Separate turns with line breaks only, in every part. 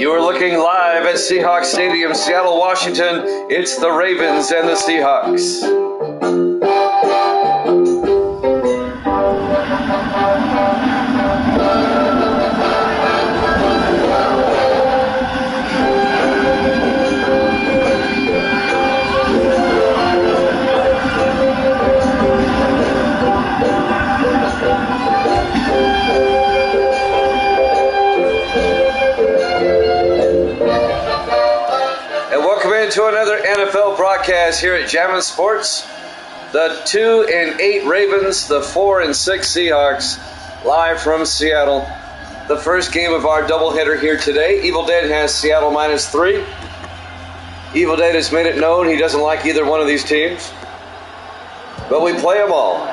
You are looking live at Seahawks Stadium, Seattle, Washington. It's the Ravens and the Seahawks. To another NFL broadcast here at Jammin' Sports. The 2-8 Ravens, the 4-6 Seahawks, live from Seattle. The first game of our doubleheader here today. Evil Dead has Seattle -3. Evil Dead has made it known he doesn't like either one of these teams, but we play them all.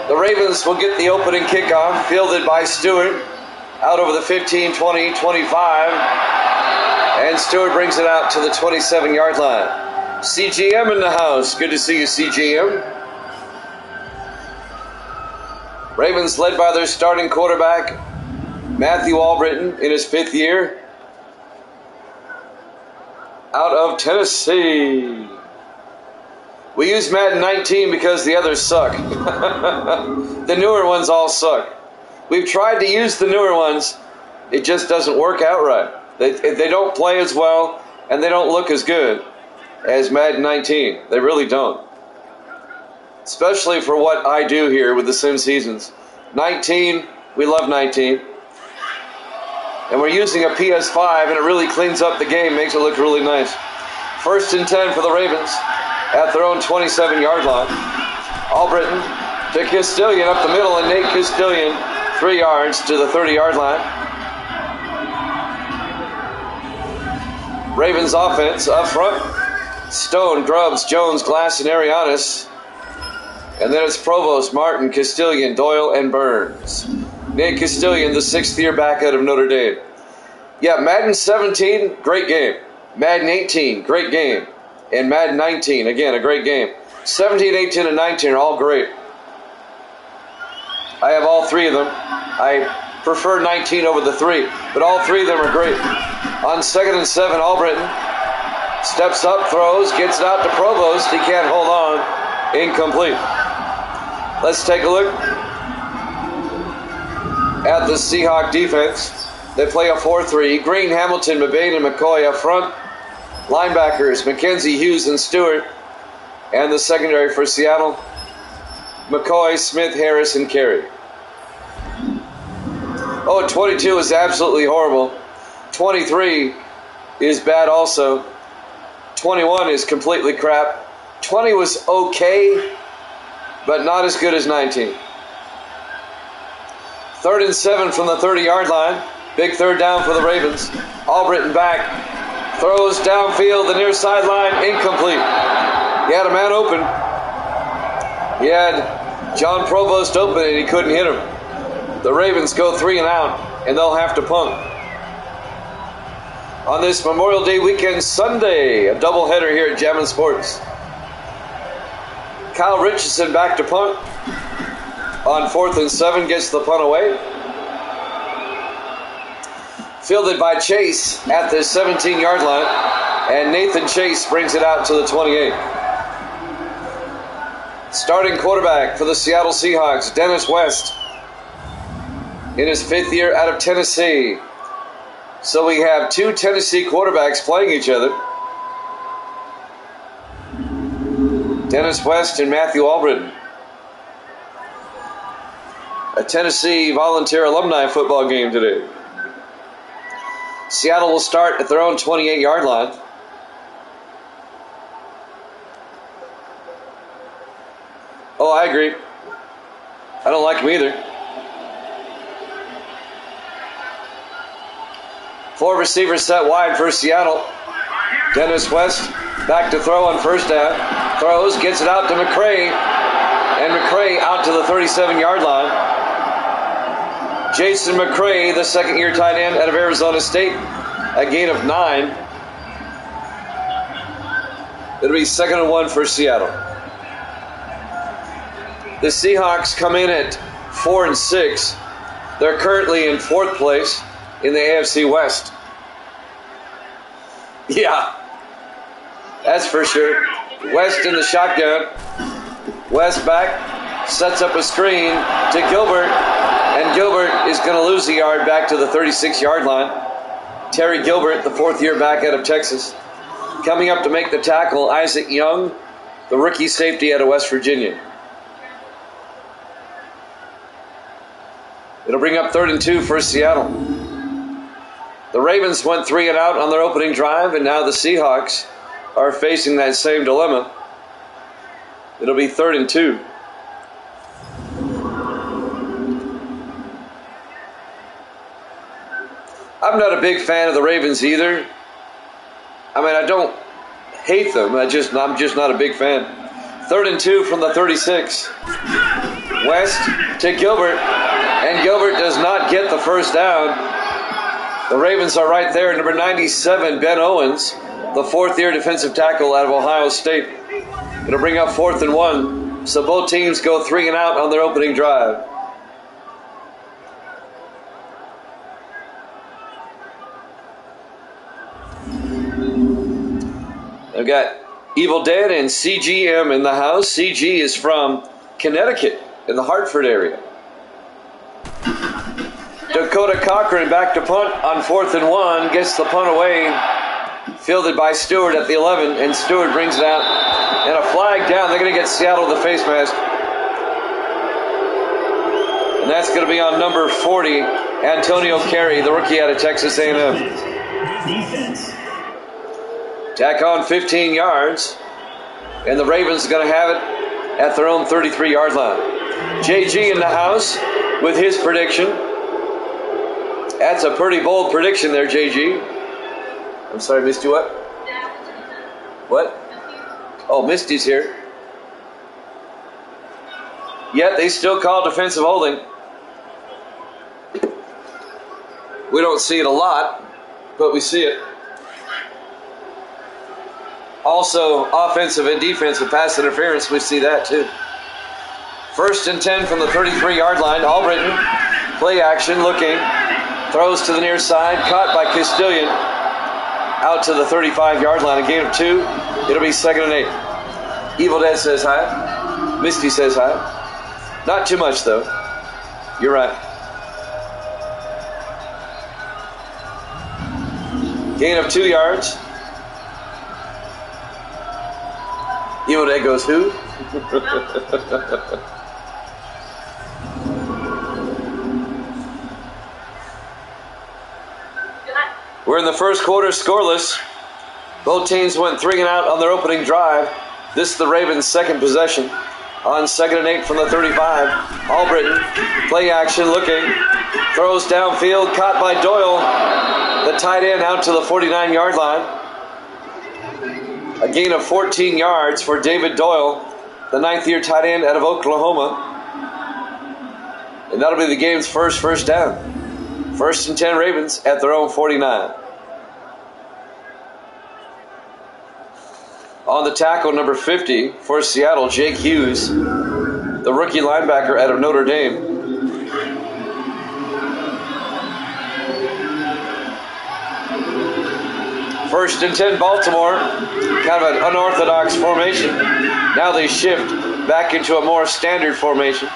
The Ravens will get the opening kickoff, fielded by Stewart, out over the 15, 20, 25. And Stewart brings it out to the 27-yard line. CGM in the house. Good to see you, CGM. Ravens led by their starting quarterback, Matthew Albritton, in his 5th year, out of Tennessee. We use Madden 19 because the others suck. The newer ones all suck. We've tried to use the newer ones. It just doesn't work out right. They don't play as well, and they don't look as good as Madden 19. They really don't. Especially for what I do here with the Sim Seasons. 19, we love 19. And we're using a PS5, and it really cleans up the game, makes it look really nice. 1st and 10 for the Ravens at their own 27-yard line. Albritton to Castilian up the middle, and Nate Castilian 3 yards to the 30-yard line. Ravens offense up front. Stone, Grubbs, Jones, Glass, and Arianis. And then it's Provost, Martin, Castilian, Doyle, and Burns. Nate Castilian, the 6th-year back out of Notre Dame. Yeah, Madden 17, great game. Madden 18, great game. And Madden 19, again, a great game. 17, 18, and 19 are all great. I have all 3 of them. I prefer 19 over the 3, but all 3 of them are great. On 2nd and 7, Albritton steps up, throws, gets it out to Provost. He can't hold on. Incomplete. Let's take a look at the Seahawk defense. They play a 4-3. Green, Hamilton, Mabane, and McCoy up front. Linebackers, McKenzie, Hughes, and Stewart. And the secondary for Seattle, McCoy, Smith, Harris, and Carey. 22 is absolutely horrible. 23 is bad also. 21 is completely crap. 20 was okay, but not as good as 19. 3rd and 7 from the 30-yard line. Big 3rd down for the Ravens. Albritton back. Throws downfield, the near sideline, incomplete. He had a man open. He had John Provost open and he couldn't hit him. The Ravens go 3 and out, and they'll have to punt. On this Memorial Day weekend Sunday, a doubleheader here at Jammin' Sports. Kyle Richardson back to punt. On 4th and 7, gets the punt away. Fielded by Chase at the 17-yard line, and Nathan Chase brings it out to the 28. Starting quarterback for the Seattle Seahawks, Dennis West, in his 5th year out of Tennessee. So we have 2 Tennessee quarterbacks playing each other. Dennis West and Matthew Albritton. A Tennessee Volunteer Alumni football game today. Seattle will start at their own 28-yard line. Oh, I agree. I don't like him either. 4 receivers set wide for Seattle. Dennis West back to throw on 1st down. Throws, gets it out to McCray. And McCray out to the 37-yard line. Jason McCray, the 2nd-year tight end out of Arizona State. A gain of 9. It'll be 2nd and 1 for Seattle. The Seahawks come in at 4-6. They're currently in 4th place in the AFC West. Yeah, that's for sure. West in the shotgun. West back, sets up a screen to Gilbert, and Gilbert is going to lose a yard back to the 36-yard line. Terry Gilbert, the fourth-year back out of Texas. Coming up to make the tackle, Isaac Young, the rookie safety out of West Virginia. It'll bring up 3rd and 2 for Seattle. The Ravens went 3 and out on their opening drive, and now the Seahawks are facing that same dilemma. It'll be 3rd and 2. I'm not a big fan of the Ravens either. I mean, I don't hate them. I'm just not a big fan. 3rd and 2 from the 36. West to Gilbert, and Gilbert does not get the first down. The Ravens are right there. Number 97, Ben Owens, the fourth-year defensive tackle out of Ohio State. It'll bring up 4th and 1. So both teams go 3 and out on their opening drive. I've got Evil Dead and CGM in the house. CG is from Connecticut in the Hartford area. Dakota Cochran back to punt on 4th and 1. Gets the punt away. Fielded by Stewart at the 11, and Stewart brings it out. And a flag down. They're going to get Seattle the face mask. And that's going to be on number 40, Antonio Carey, the rookie out of Texas A&M.
Defense.
Tack on 15 yards, and the Ravens are going to have it at their own 33-yard line. JG in the house with his prediction. That's a pretty bold prediction there, JG. I'm sorry, Misty, what? What? Oh, Misty's here. Yet they still call defensive holding. We don't see it a lot, but we see it. Also, offensive and defensive pass interference, we see that too. 1st and 10 from the 33-yard line. Albritton, play action, looking. Throws to the near side, caught by Castilian. Out to the 35-yard line, a gain of 2. It'll be 2nd and 8. Evil Dead says hi. Misty says hi. Not too much, though. You're right. Gain of 2 yards. Evil Dead goes, who? We're in the first quarter scoreless. Both teams went 3 and out on their opening drive. This is the Ravens' second possession. On 2nd and 8 from the 35. Albritton, play action, looking. Throws downfield, caught by Doyle. The tight end out to the 49-yard line. A gain of 14 yards for David Doyle, the 9th-year tight end out of Oklahoma. And that'll be the game's first down. 1st and 10 Ravens at their own 49. On the tackle, number 50 for Seattle, Jake Hughes, the rookie linebacker out of Notre Dame. First and 10 Baltimore, kind of an unorthodox formation. Now they shift back into a more standard formation.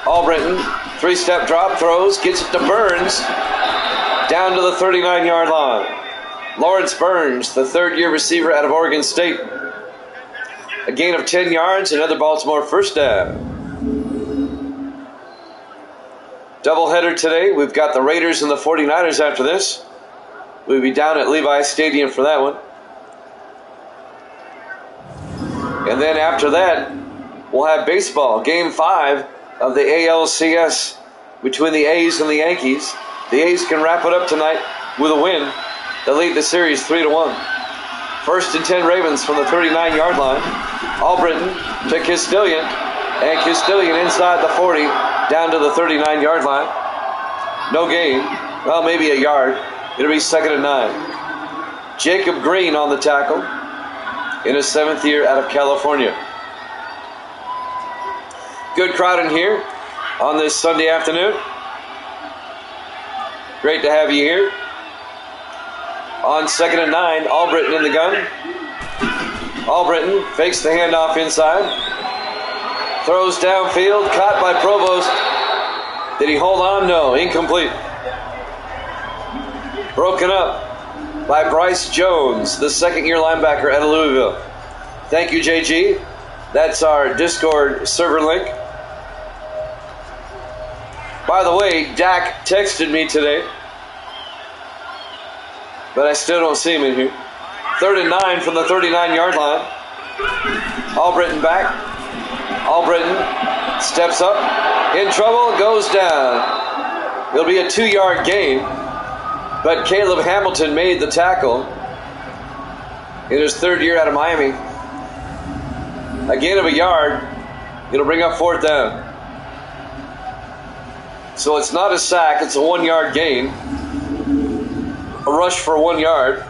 Albritton, 3-step drop, throws, gets it to Burns, down to the 39-yard line. Lawrence Burns, the 3rd-year receiver out of Oregon State. A gain of 10 yards, another Baltimore first down. Doubleheader today. We've got the Raiders and the 49ers after this. We'll be down at Levi's Stadium for that one. And then after that, we'll have baseball. Game 5 of the ALCS between the A's and the Yankees. The A's can wrap it up tonight with a win. They lead the series 3-1. 1st and 10 Ravens from the 39-yard line. Albritton to Castilian. And Castilian inside the 40, down to the 39-yard line. No gain. Well, maybe a yard. It'll be 2nd and 9. Jacob Green on the tackle in his 7th year out of California. Good crowd in here on this Sunday afternoon. Great to have you here. On 2nd and 9, Albritton in the gun. Albritton fakes the handoff inside. Throws downfield, caught by Provost. Did he hold on? No, incomplete. Broken up by Bryce Jones, the second-year linebacker out of Louisville. Thank you, JG. That's our Discord server link. By the way, Dak texted me today, but I still don't see him in here. 3rd and 9 from the 39-yard line. Albritton back. Albritton steps up. In trouble, goes down. It'll be a 2-yard gain, but Caleb Hamilton made the tackle in his 3rd year out of Miami. A gain of a yard. It'll bring up 4th down. So it's not a sack, it's a 1-yard gain. A rush for 1 yard.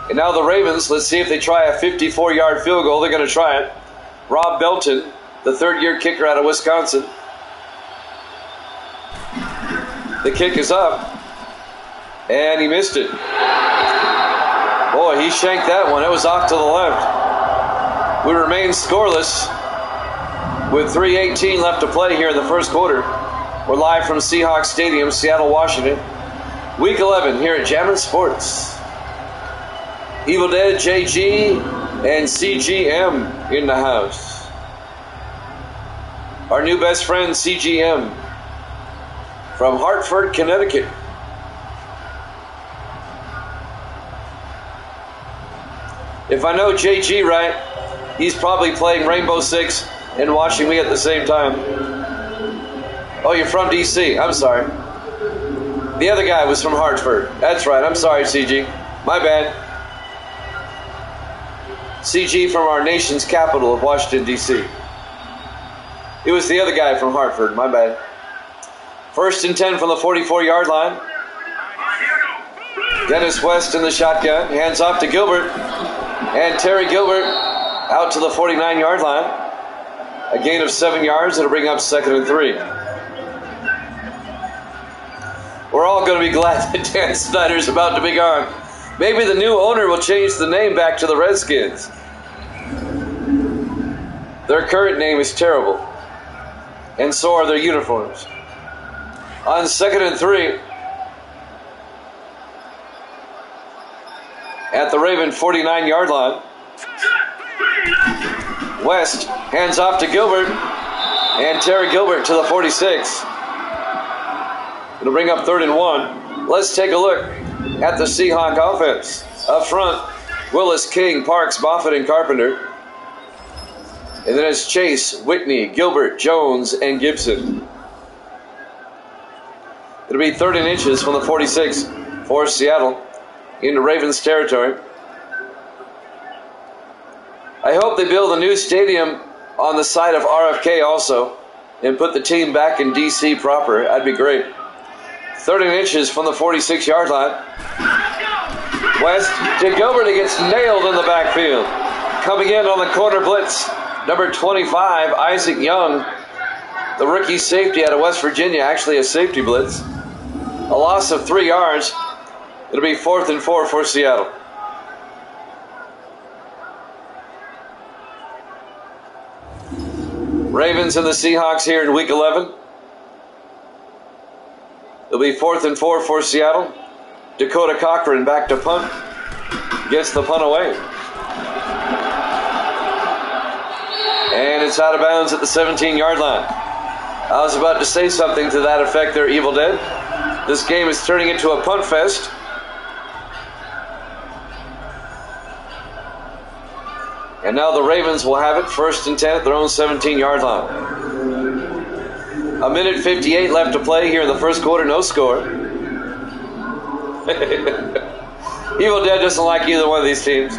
And now the Ravens, let's see if they try a 54-yard field goal. They're going to try it. Rob Belton, the 3rd-year kicker out of Wisconsin. The kick is up. And he missed it. Boy, he shanked that one. It was off to the left. We remain scoreless with 3:18 left to play here in the first quarter. We're live from Seahawks Stadium, Seattle, Washington. Week 11 here at Jammin' Sports. Evil Dead, JG, and CGM in the house. Our new best friend, CGM, from Hartford, Connecticut. If I know JG right, he's probably playing Rainbow Six and watching me at the same time. Oh, you're from DC. I'm sorry. The other guy was from Hartford. That's right. I'm sorry, CG. My bad. CG from our nation's capital of Washington, D.C. It was the other guy from Hartford. My bad. 1st and 10 from the 44-yard line. Dennis West in the shotgun. Hands off to Gilbert. And Terry Gilbert out to the 49-yard line. A gain of 7 yards. It'll bring up 2nd and 3. We're all going to be glad that Dan Snyder's about to be gone. Maybe the new owner will change the name back to the Redskins. Their current name is terrible. And so are their uniforms. On 2nd and 3, at the Raven 49-yard line, West hands off to Gilbert, and Terry Gilbert to the 46. It'll bring up 3rd and 1. Let's take a look at the Seahawk offense. Up front, Willis, King, Parks, Moffitt, and Carpenter. And then it's Chase, Whitney, Gilbert, Jones, and Gibson. It'll be 3rd and inches from the 46 for Seattle into Ravens territory. I hope they build a new stadium on the side of RFK also and put the team back in DC proper. That'd be great. 3rd and inches from the 46-yard line. West to Gilbert. He gets nailed in the backfield. Coming in on the corner blitz, number 25, Isaac Young, the rookie safety out of West Virginia, actually a safety blitz. A loss of 3 yards. It'll be 4th and 4 for Seattle. Ravens and the Seahawks here in Week 11. It'll be 4th and 4 for Seattle. Dakota Cochran back to punt. Gets the punt away. And it's out of bounds at the 17-yard line. I was about to say something to that effect there, Evil Dead. This game is turning into a punt fest. And now the Ravens will have it 1st and 10 at their own 17-yard line. 1:58 left to play here in the first quarter, no score. Evil Dead doesn't like either one of these teams.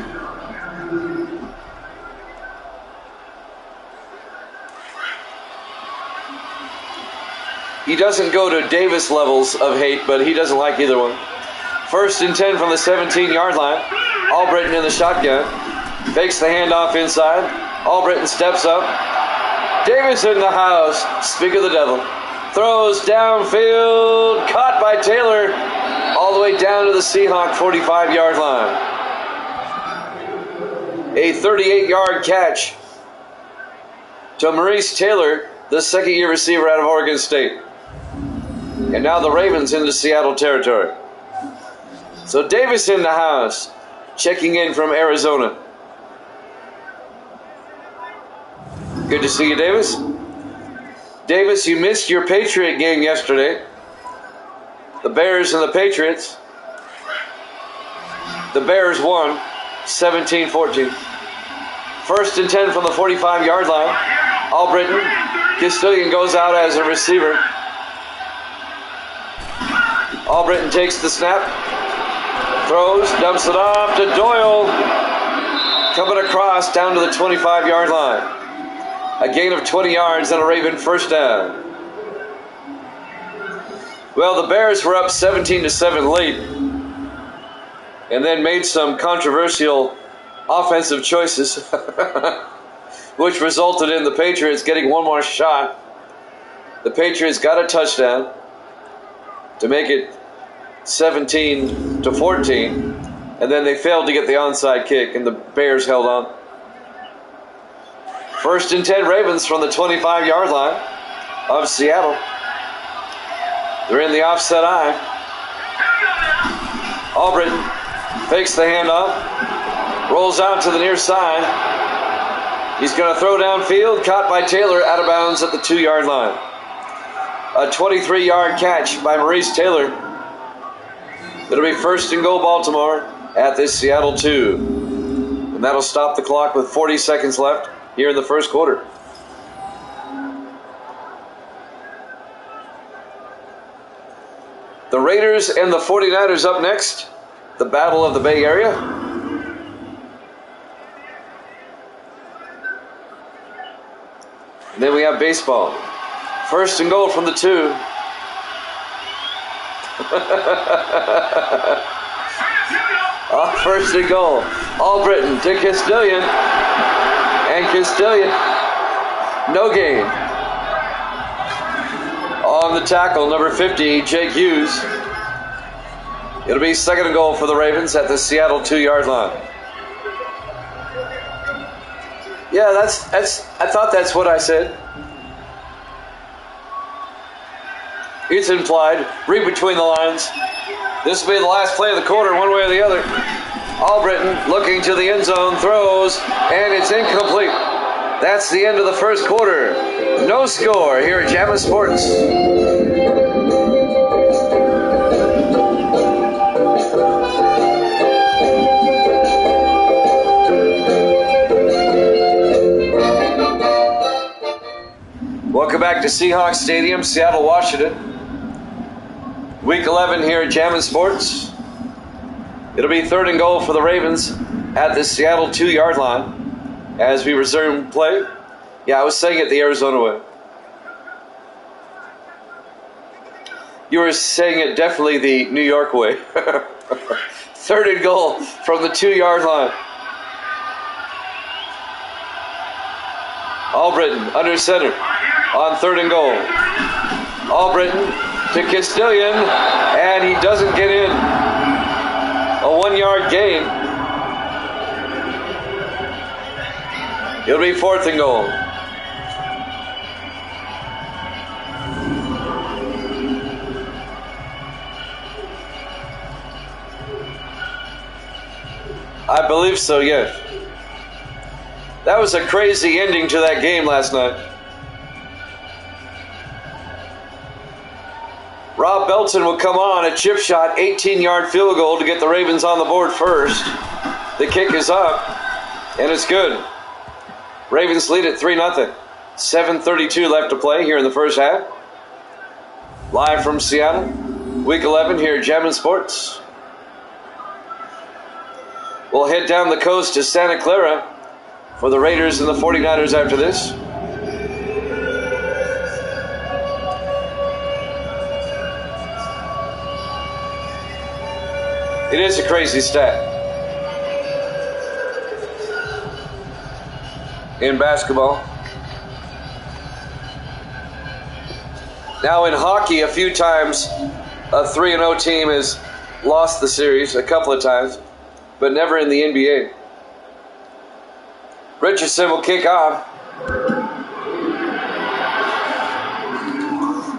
He doesn't go to Davis levels of hate, but he doesn't like either one. 1st and 10 from the 17-yard line. Albritton in the shotgun. Fakes the handoff inside. Albritton steps up. Davis in the house. Speak of the devil. Throws downfield. Caught by Taylor. All all the way down to the Seahawk 45-yard line. A 38-yard catch to Maurice Taylor, the second-year receiver out of Oregon State. And now the Ravens into Seattle territory. So Davis in the house, checking in from Arizona. Good to see you, Davis. Davis, you missed your Patriot game yesterday. The Bears and the Patriots. The Bears won 17-14. 1st and 10 from the 45-yard line. Albritton, Castilian goes out as a receiver. Albritton takes the snap, throws, dumps it off to Doyle, coming across down to the 25-yard line. A gain of 20 yards and a Raven first down. Well, the Bears were up 17-7 late and then made some controversial offensive choices, which resulted in the Patriots getting one more shot. The Patriots got a touchdown to make it 17-14, and then they failed to get the onside kick, and the Bears held on. 1st and 10 Ravens from the 25-yard line of Seattle. They're in the offset eye. Albritton fakes the handoff, rolls out to the near side. He's going to throw downfield, caught by Taylor, out of bounds at the 2-yard line. A 23-yard catch by Maurice Taylor. It'll be 1st and goal Baltimore at this Seattle 2. And that'll stop the clock with 40 seconds left here in the first quarter. The Raiders and the 49ers up next. The Battle of the Bay Area. And then we have baseball. 1st and goal from the 2. First and goal. Albritton to Castilian. And Castilian, no gain. On the tackle, number 50, Jake Hughes. It'll be 2nd and goal for the Ravens at the Seattle 2-yard line. Yeah, that's. I thought that's what I said. It's implied. Read between the lines. This will be the last play of the quarter, one way or the other. Albritton looking to the end zone, throws, and it's incomplete. That's the end of the first quarter. No score here at Jammin' Sports. Welcome back to Seahawks Stadium, Seattle, Washington. Week 11 here at Jammin' Sports. It'll be 3rd and goal for the Ravens at the Seattle 2-yard line as we resume play. Yeah, I was saying it the Arizona way. You were saying it definitely the New York way. 3rd and goal from the 2-yard line. Albritton under center on 3rd and goal. Albritton to Castilian, and he doesn't get in. A 1-yard gain. It'll be 4th and goal. I believe so, yes. That was a crazy ending to that game last night. Rob Belton will come on, a chip shot, 18-yard field goal to get the Ravens on the board first. The kick is up, and it's good. Ravens lead at 3-0. 7:32 left to play here in the first half. Live from Seattle, Week 11 here at Jammin' Sports. We'll head down the coast to Santa Clara for the Raiders and the 49ers after this. It is a crazy stat in basketball. Now in hockey, a few times a 3-0 team has lost the series a couple of times, but never in the NBA. Richardson will kick off.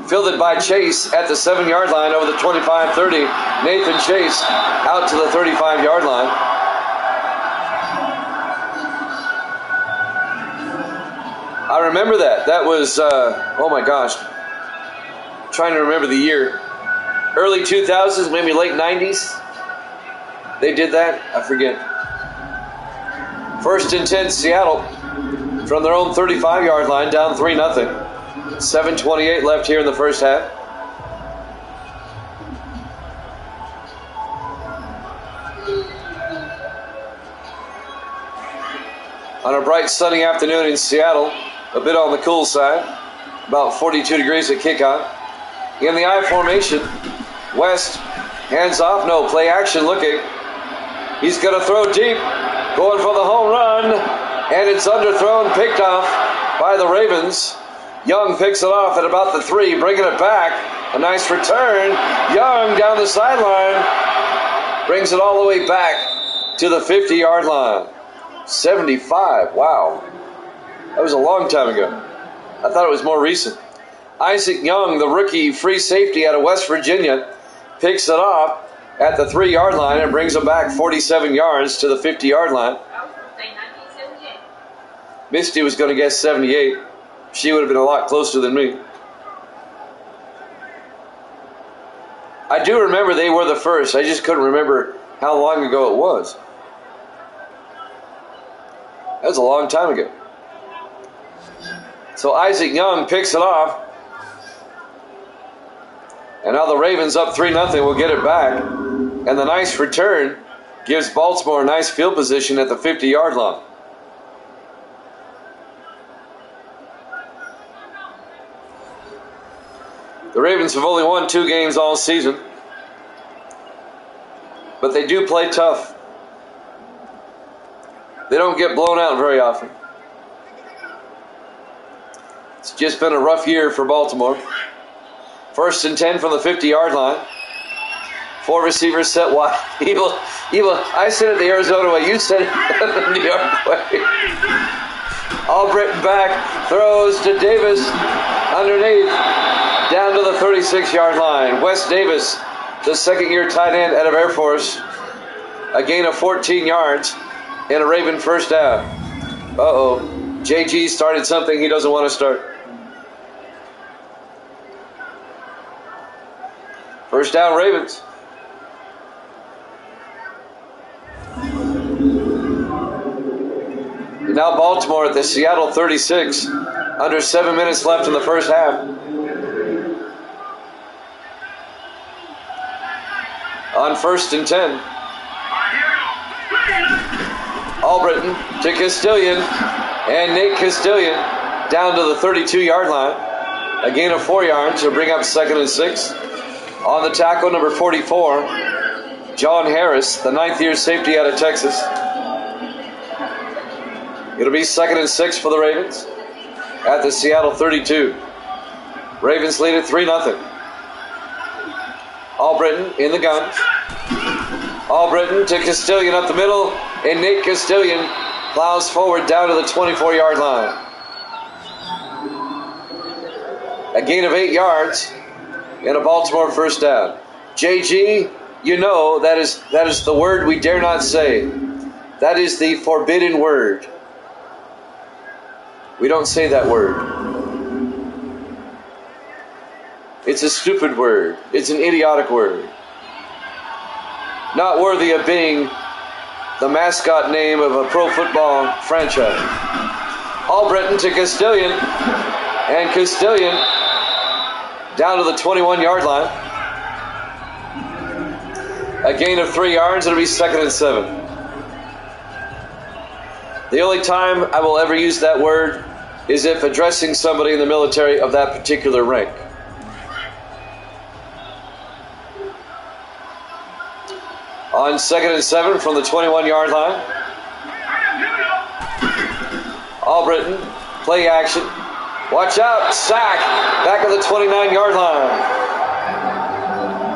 Fielded by Chase at the 7-yard line over the 25-30. Nathan Chase out to the 35-yard line. I remember that. That was, oh my gosh. I'm trying to remember the year. Early 2000s, maybe late 90s. They did that? I forget. 1st and 10, Seattle. From their own 35-yard line, down 3-0. 7:28 left here in the first half. On a bright sunny afternoon in Seattle, a bit on the cool side, about 42 degrees at kickoff. In the I formation, West, hands off, no, play action looking. He's going to throw deep, going for the home run, and it's underthrown, picked off by the Ravens. Young picks it off at about the 3, bringing it back. A nice return. Young down the sideline. Brings it all the way back to the 50-yard line. 75. Wow. That was a long time ago. I thought it was more recent. Isaac Young, the rookie free safety out of West Virginia, picks it off at the 3-yard line and brings it back 47 yards to the 50-yard line. Misty was going to guess 78. She would have been a lot closer than me. I do remember they were the first. I just couldn't remember how long ago it was. That was a long time ago. So Isaac Young picks it off. And now the Ravens up 3-0 will get it back. And the nice return gives Baltimore a nice field position at the 50-yard line. The Ravens have only won 2 games all season, but they do play tough. They don't get blown out very often. It's just been a rough year for Baltimore. 1st and 10 from the 50-yard line. 4 receivers set wide. Evil. I said it the Arizona way. You said it the New York way. Albritton back, throws to Davis underneath. Down to the 36-yard line. Wes Davis, the second-year tight end out of Air Force. A gain of 14 yards in a Raven first down. Uh-oh. JG started something he doesn't want to start. First down, Ravens. And now Baltimore at the Seattle 36. Under 7 minutes left in the first half. On 1st and 10. Albritton to Castilian. And Nate Castilian down to the 32-yard line. A gain of 4 yards to bring up 2nd and 6. On the tackle, number 44, John Harris, the 9th-year safety out of Texas. It'll be 2nd and 6 for the Ravens at the Seattle 32. Ravens lead at 3-0. Albritton in the gun. Albritton to Castilian up the middle, and Nate Castilian plows forward down to the 24-yard line. A gain of 8 yards and a Baltimore first down. JG, you know that is the word we dare not say. That is the forbidden word. We don't say that word. It's a stupid word. It's an idiotic word. Not worthy of being the mascot name of a pro football franchise. Albritton to Castilian. And Castilian down to the 21-yard line. A gain of 3 yards. It'll be 2nd and 7. The only time I will ever use that word is if addressing somebody in the military of that particular rank. On 2nd and 7 from the 21-yard line. Albritton, play action. Watch out, sack, back at the 29-yard line.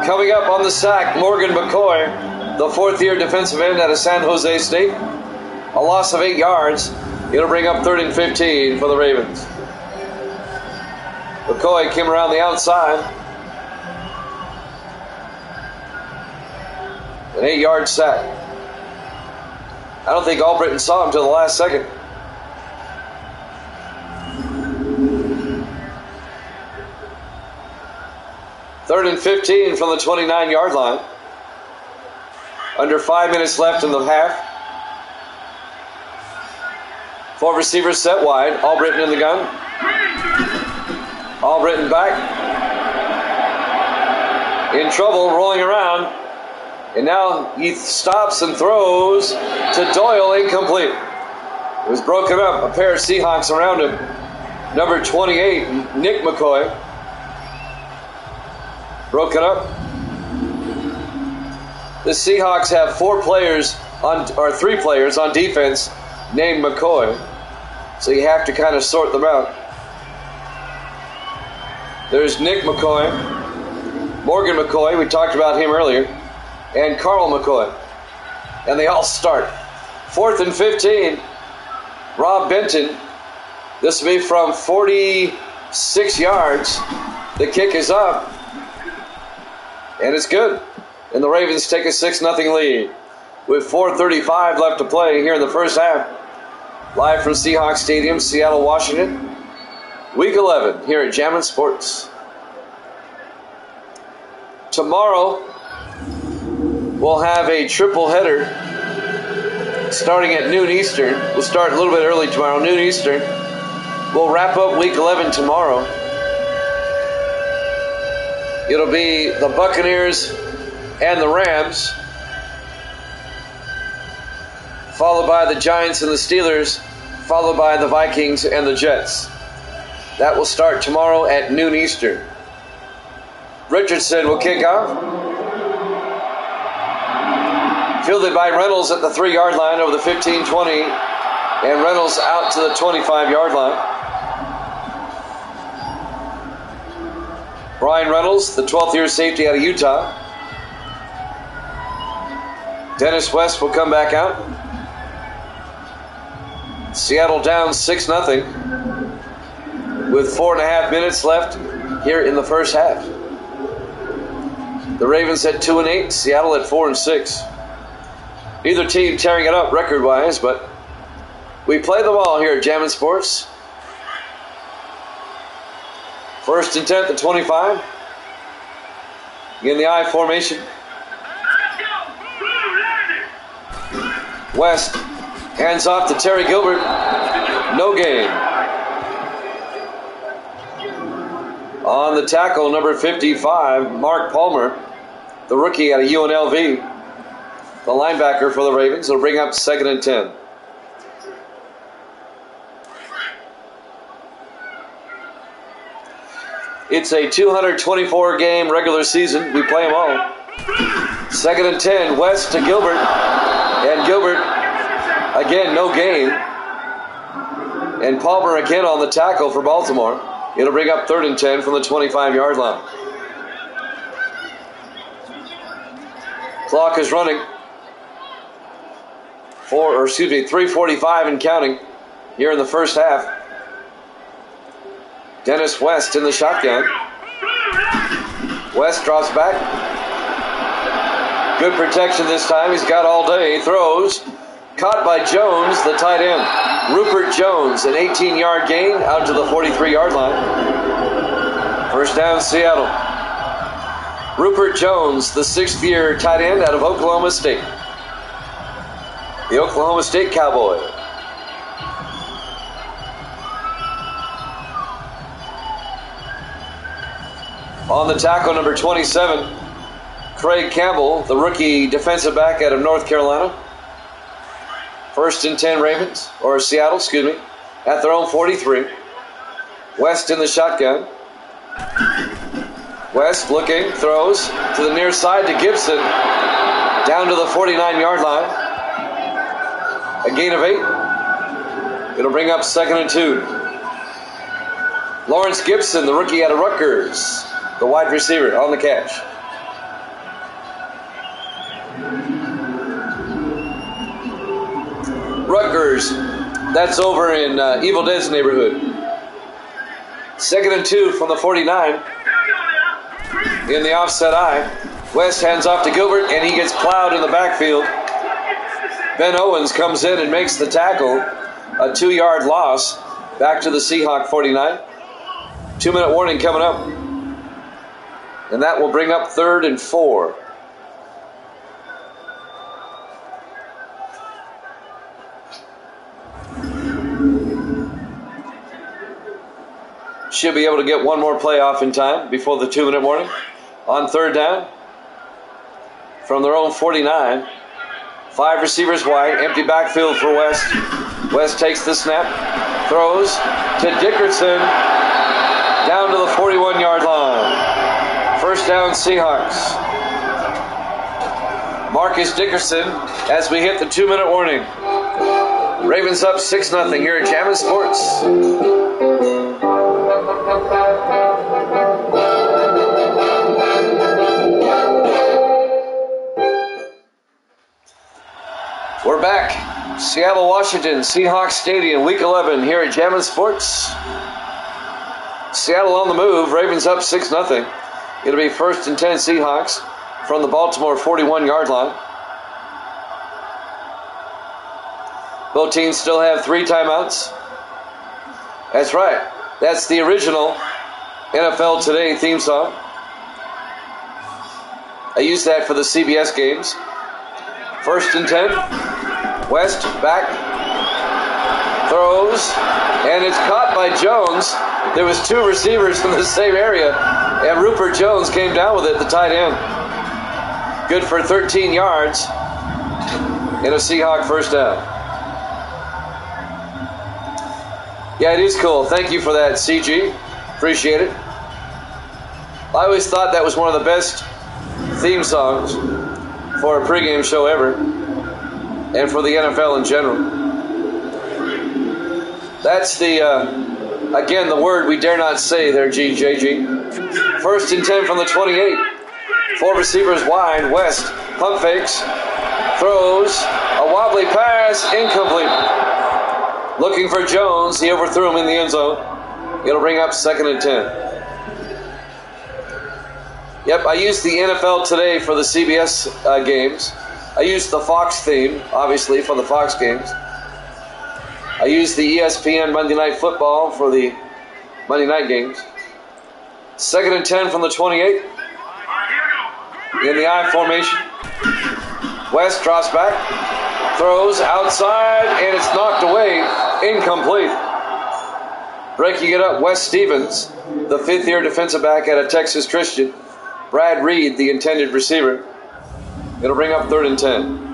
Coming up on the sack, Morgan McCoy, the fourth-year defensive end out of San Jose State. A loss of 8 yards. It'll bring up 3rd and 15 for the Ravens. McCoy came around the outside. An 8-yard sack. I don't think Albritton saw him until the last second. Third and 15 from the 29-yard line. Under 5 minutes left in the half. 4 receivers set wide. Albritton in the gun. Albritton back. In trouble, rolling around. And now he stops and throws to Doyle, incomplete. It was broken up. A pair of Seahawks around him. Number 28, Nick McCoy. Broken up. The Seahawks have 3 players on defense named McCoy. So you have to kind of sort them out. There's Nick McCoy, Morgan McCoy, we talked about him earlier, and Carl McCoy. And they all start. 4th and 15, Rob Benton. This will be from 46 yards. The kick is up. And it's good. And the Ravens take a 6-0 lead. With 4:35 left to play here in the first half. Live from Seahawks Stadium, Seattle, Washington. Week 11 here at Jammin' Sports. Tomorrow, we'll have a triple header starting at noon Eastern. We'll start a little bit early tomorrow, noon Eastern. We'll wrap up Week 11 tomorrow. It'll be the Buccaneers and the Rams, followed by the Giants and the Steelers, followed by the Vikings and the Jets. That will start tomorrow at noon Eastern. Richardson will kick off. Fielded by Reynolds at the 3-yard line over the 15-20, and Reynolds out to the 25-yard line. Brian Reynolds, the 12th-year safety out of Utah. Dennis West will come back out. Seattle down 6-0 with 4.5 minutes left here in the first half. The Ravens at 2-8, Seattle at 4-6. Either team tearing it up record-wise, but we play them all here at Jammin' Sports. 1st and 10 at the 25. In the I formation. West hands off to Terry Gilbert. No gain. On the tackle, number 55, Mark Palmer, the rookie out of UNLV, the linebacker for the Ravens. Will bring up 2nd and 10. It's a 224-game regular season. We play them all. 2nd and 10, West to Gilbert. And Gilbert, again, no gain. And Palmer again on the tackle for Baltimore. It'll bring up 3rd and 10 from the 25-yard line. Clock is running. 3:45 and counting here in the first half. Dennis West in the shotgun. West drops back. Good protection this time. He's got all day. He throws. Caught by Jones, the tight end. Rupert Jones, an 18-yard gain out to the 43-yard line. First down, Seattle. Rupert Jones, the 6th-year tight end out of Oklahoma State. The Oklahoma State Cowboy. On the tackle, number 27, Craig Campbell, the rookie defensive back out of North Carolina. 1st and 10 Ravens, or Seattle, at their own 43. West in the shotgun. West looking, throws to the near side to Gibson. Down to the 49-yard line. A gain of 8. It'll bring up 2nd and 2. Lawrence Gibson, the rookie out of Rutgers, the wide receiver, on the catch. Rutgers. That's over in Evil Dead's neighborhood. 2nd and 2 from the 49. In the offset eye. West hands off to Gilbert, and he gets plowed in the backfield. Ben Owens comes in and makes the tackle. A 2-yard loss. Back to the Seahawk 49. 2-minute warning coming up. And that will bring up 3rd and 4. Should be able to get one more play off in time before the 2-minute warning. On 3rd down, from their own 49. 5 receivers wide, empty backfield for West. West takes the snap, throws to Dickerson, down to the 41-yard line. 1st down, Seahawks. Marcus Dickerson as we hit the 2-minute warning. Ravens up 6-0 here at Jammin' Sports. We're back. Seattle, Washington, Seahawks Stadium, Week 11 here at Jammin' Sports. Seattle on the move. Ravens up 6-0. It'll be 1st and 10 Seahawks from the Baltimore 41-yard line. Both teams still have 3 timeouts. That's right. That's the original NFL Today theme song. I use that for the CBS games. 1st and 10. West back. Throws. And it's caught by Jones. There was 2 receivers in the same area. And Rupert Jones came down with it, the tight end. Good for 13 yards. And a Seahawk 1st down. Yeah, it is cool. Thank you for that, CG. Appreciate it. I always thought that was one of the best theme songs for a pregame show ever, and for the NFL in general. That's the, again, the word we dare not say there, GJG. 1st and 10 from the 28. 4 receivers wide. West pump fakes, throws, a wobbly pass, incomplete. Looking for Jones. He overthrew him in the end zone. It'll bring up 2nd and 10. Yep, I used the NFL Today for the CBS games. I used the Fox theme, obviously, for the Fox games. I used the ESPN Monday Night Football for the Monday night games. 2nd and 10 from the 28. In the I formation. West drops back. Throws outside, and it's knocked away. Incomplete. Breaking it up, Wes Stevens, the 5th-year defensive back out of Texas Christian. Brad Reed, the intended receiver. It'll bring up 3rd and 10.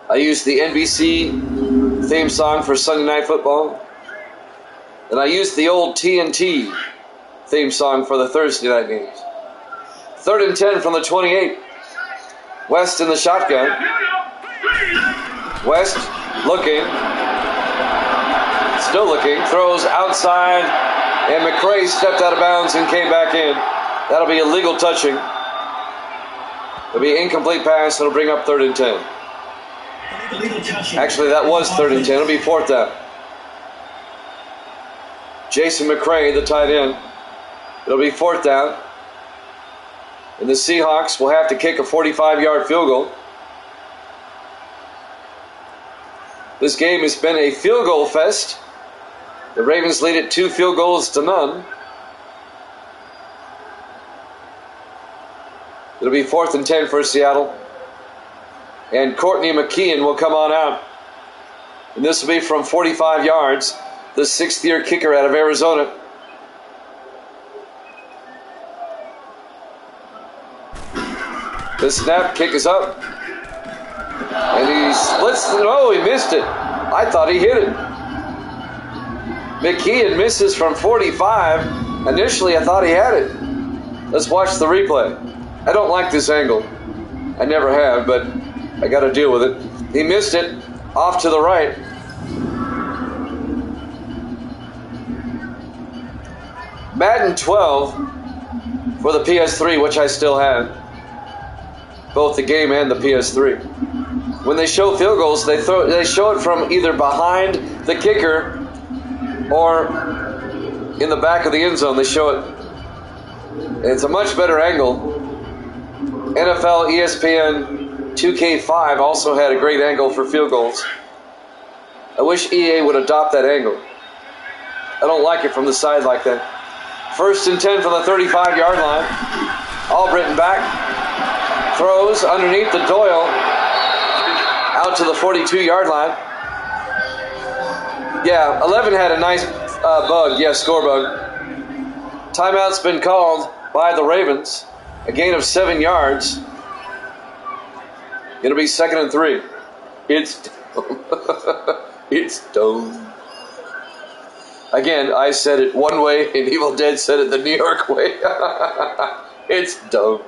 I used the NBC theme song for Sunday Night Football. And I used the old TNT theme song for the Thursday night games. 3rd and 10 from the 28. West in the shotgun. West looking. Still looking. Throws outside. And McCray stepped out of bounds and came back in. That'll be illegal touching. It'll be an incomplete pass. It'll bring up 3rd and 10. Actually, that was 3rd and 10. It'll be 4th down. Jason McCray, the tight end. It'll be 4th down. And the Seahawks will have to kick a 45-yard field goal. This game has been a field goal fest. The Ravens lead it 2 field goals to none. It'll be 4th and 10 for Seattle. And Courtney McKeon will come on out. And this will be from 45 yards. The 6th-year kicker out of Arizona. The snap, kick is up. And he splits it. Oh, he missed it. I thought he hit it. McKeon misses from 45. Initially, I thought he had it. Let's watch the replay. I don't like this angle. I never have, but I got to deal with it. He missed it off to the right. Madden 12 for the PS3, which I still have. Both the game and the PS3. when they show field goals, they show it from either behind the kicker or in the back of the end zone. They show it. It's a much better angle. NFL ESPN 2K5 also had a great angle for field goals. I wish EA would adopt that angle. I don't like it from the side like that. 1st and 10 from the 35-yard line. Albritton back. Throws underneath the Doyle. Out to the 42-yard line. Yeah, 11 had a nice bug. Yeah, score bug. Timeout's been called by the Ravens. A gain of 7 yards. It'll be 2nd and 3. It's it's done. Again, I said it one way, and Evil Dead said it the New York way. It's done.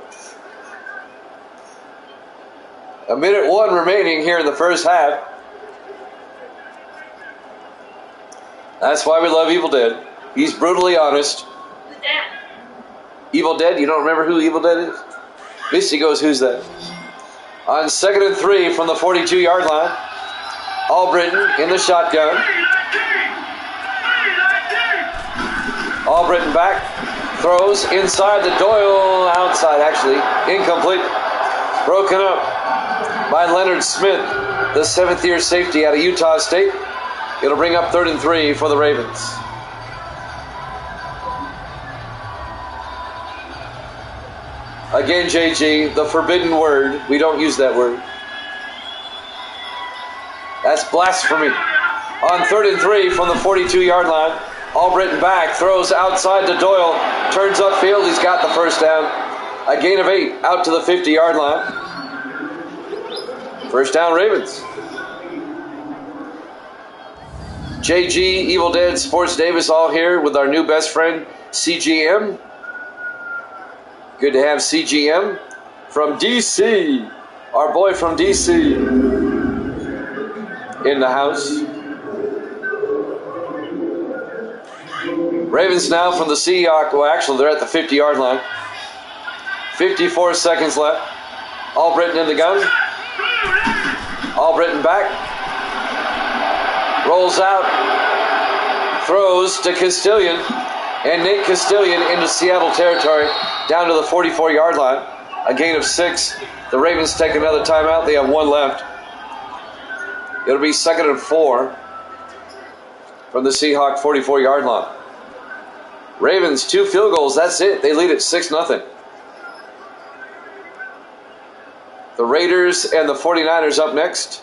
1:01 remaining here in the first half. That's why we love Evil Dead. He's brutally honest.
Who's that?
Evil Dead? You don't remember who Evil Dead is? Misty goes, who's that? On 2nd and 3 from the 42-yard line. Albritton in the shotgun. Albritton back. Throws inside the Doyle. Outside, actually. Incomplete. Broken up by Leonard Smith, the 7th-year safety out of Utah State. It'll bring up 3rd and 3 for the Ravens. Again, JG, the forbidden word. We don't use that word. That's blasphemy. On 3rd and 3 from the 42-yard line. Albritton back, throws outside to Doyle. Turns upfield, he's got the first down. A gain of 8 out to the 50-yard line. First down, Ravens. JG, Evil Dead, Sports Davis all here with our new best friend, CGM. Good to have CGM from DC. Our boy from DC in the house. Ravens now from the Seahawks. Well, actually, they're at the 50-yard line. 54 seconds left. Albritton in the gun. Albritton back. Rolls out. Throws to Castilian. And Nate Castilian into Seattle territory. Down to the 44-yard line. A gain of 6. The Ravens take another timeout. They have 1 left. It'll be 2nd and 4 from the Seahawk 44-yard line. Ravens, 2 field goals. That's it. They lead at 6-0. The Raiders and the 49ers up next.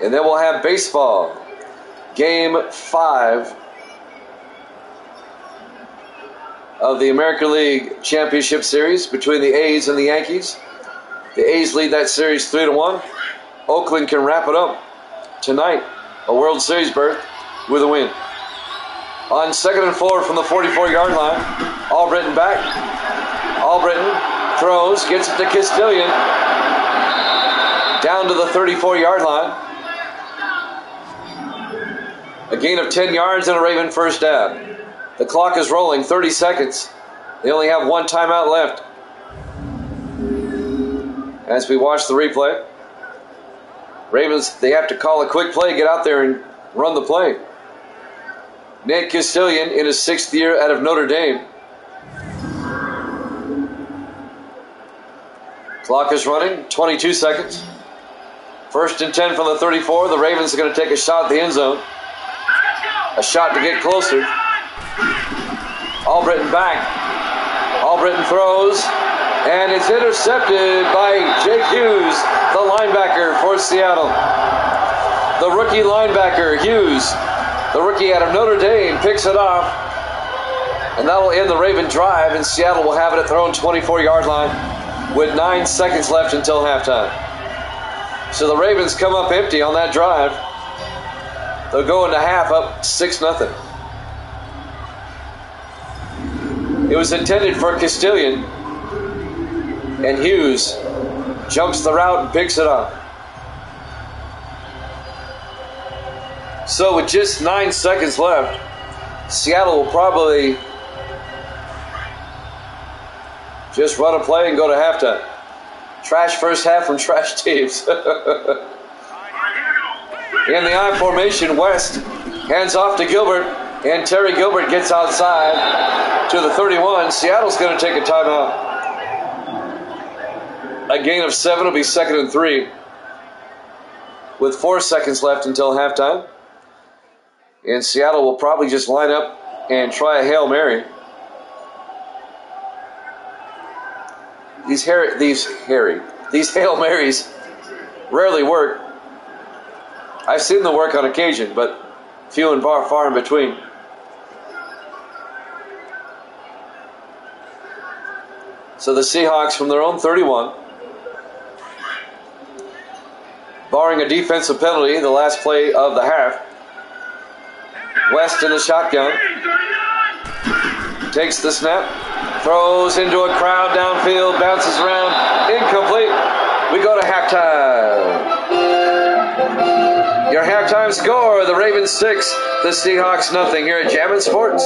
And then we'll have baseball. Game 5 of the American League Championship Series between the A's and the Yankees. The A's lead that series 3-1. Oakland can wrap it up tonight. A World Series berth with a win. On 2nd and 4 from the 44-yard line. Albritton back. Albritton throws, gets it to Castilian. Down to the 34-yard line. A gain of 10 yards and a Raven first down. The clock is rolling, 30 seconds. They only have 1 timeout left. As we watch the replay. Ravens, they have to call a quick play, get out there and run the play. Nate Castilian in his 6th year out of Notre Dame. Clock is running, 22 seconds. 1st and 10 from the 34. The Ravens are going to take a shot at the end zone. A shot to get closer. Albritton back. Albritton throws. And it's intercepted by Jake Hughes, the linebacker for Seattle. The rookie linebacker, Hughes, the rookie out of Notre Dame, picks it off. And that'll end the Raven drive, and Seattle will have it at their own 24-yard line with 9 seconds left until halftime. So the Ravens come up empty on that drive. They'll go into half up 6-0. It was intended for Castilian, and Hughes jumps the route and picks it up. So with just 9 seconds left, Seattle will probably just run a play and go to halftime. Trash first half from trash teams. In the I formation, West hands off to Gilbert, and Terry Gilbert gets outside to the 31. Seattle's going to take a timeout. A gain of 7 will be 2nd and 3 with 4 seconds left until halftime. And Seattle will probably just line up and try a Hail Mary. These Hail Marys rarely work. I've seen them work on occasion, but few and far in between. So the Seahawks from their own 31, barring a defensive penalty, the last play of the half. West in the shotgun. Takes the snap. Throws into a crowd downfield. Bounces around. Incomplete. We go to halftime. Your halftime score, the Ravens 6, the Seahawks nothing here at Jammin' Sports.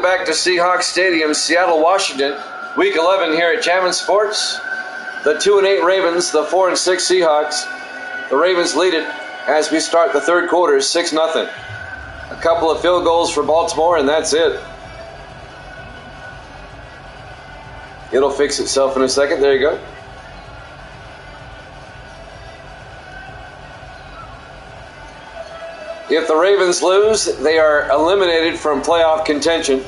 Back to Seahawks Stadium, Seattle, Washington. Week 11 here at Jammin' Sports. The 2-8 Ravens, the 4-6 Seahawks. The Ravens lead it as we start the third quarter, 6-0. A couple of field goals for Baltimore, and that's it. It'll fix itself in a second. There you go. If the Ravens lose, they are eliminated from playoff contention.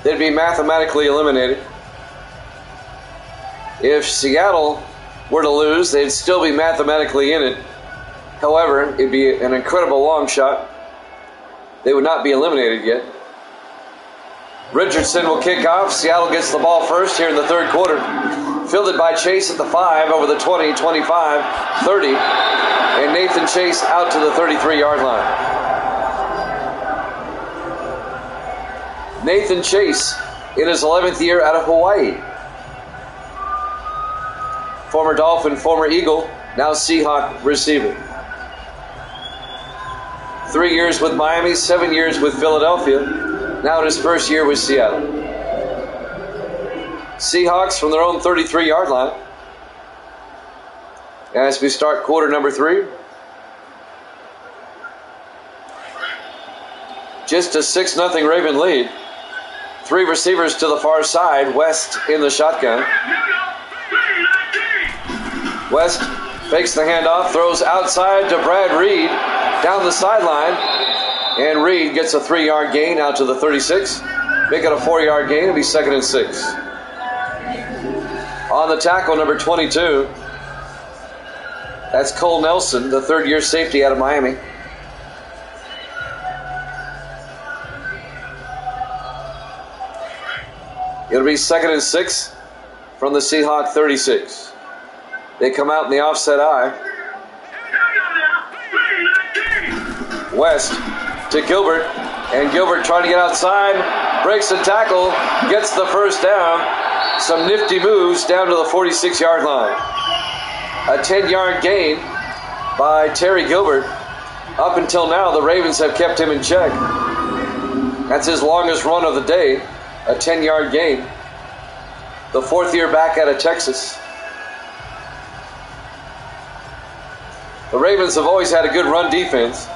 They'd be mathematically eliminated. If Seattle were to lose, they'd still be mathematically in it. However, it'd be an incredible long shot. They would not be eliminated yet. Richardson will kick off. Seattle gets the ball first here in the third quarter. Fielded by Chase at the 5, over the 20, 25, 30. And Nathan Chase out to the 33-yard line. Nathan Chase in his 11th year out of Hawaii. Former Dolphin, former Eagle, now Seahawk receiver. 3 years with Miami, 7 years with Philadelphia. Now in his first year with Seattle. Seahawks from their own 33-yard line. As we start quarter number 3. Just a 6-0 Raven lead. 3 receivers to the far side. West in the shotgun. West fakes the handoff, throws outside to Brad Reed down the sideline. And Reed gets a 3-yard gain out to the 36. Make it a 4-yard gain. It'll be 2nd and 6. On the tackle, number 22. That's Cole Nelson, the third-year safety out of Miami. It'll be 2nd and 6 from the Seahawk 36. They come out in the offset eye. West to Gilbert, and Gilbert trying to get outside, breaks the tackle, gets the first down. Some nifty moves down to the 46-yard line. A 10-yard gain by Terry Gilbert. Up until now, the Ravens have kept him in check. That's his longest run of the day. A 10-yard gain. The 4th year back out of Texas. The Ravens have always had a good run defense.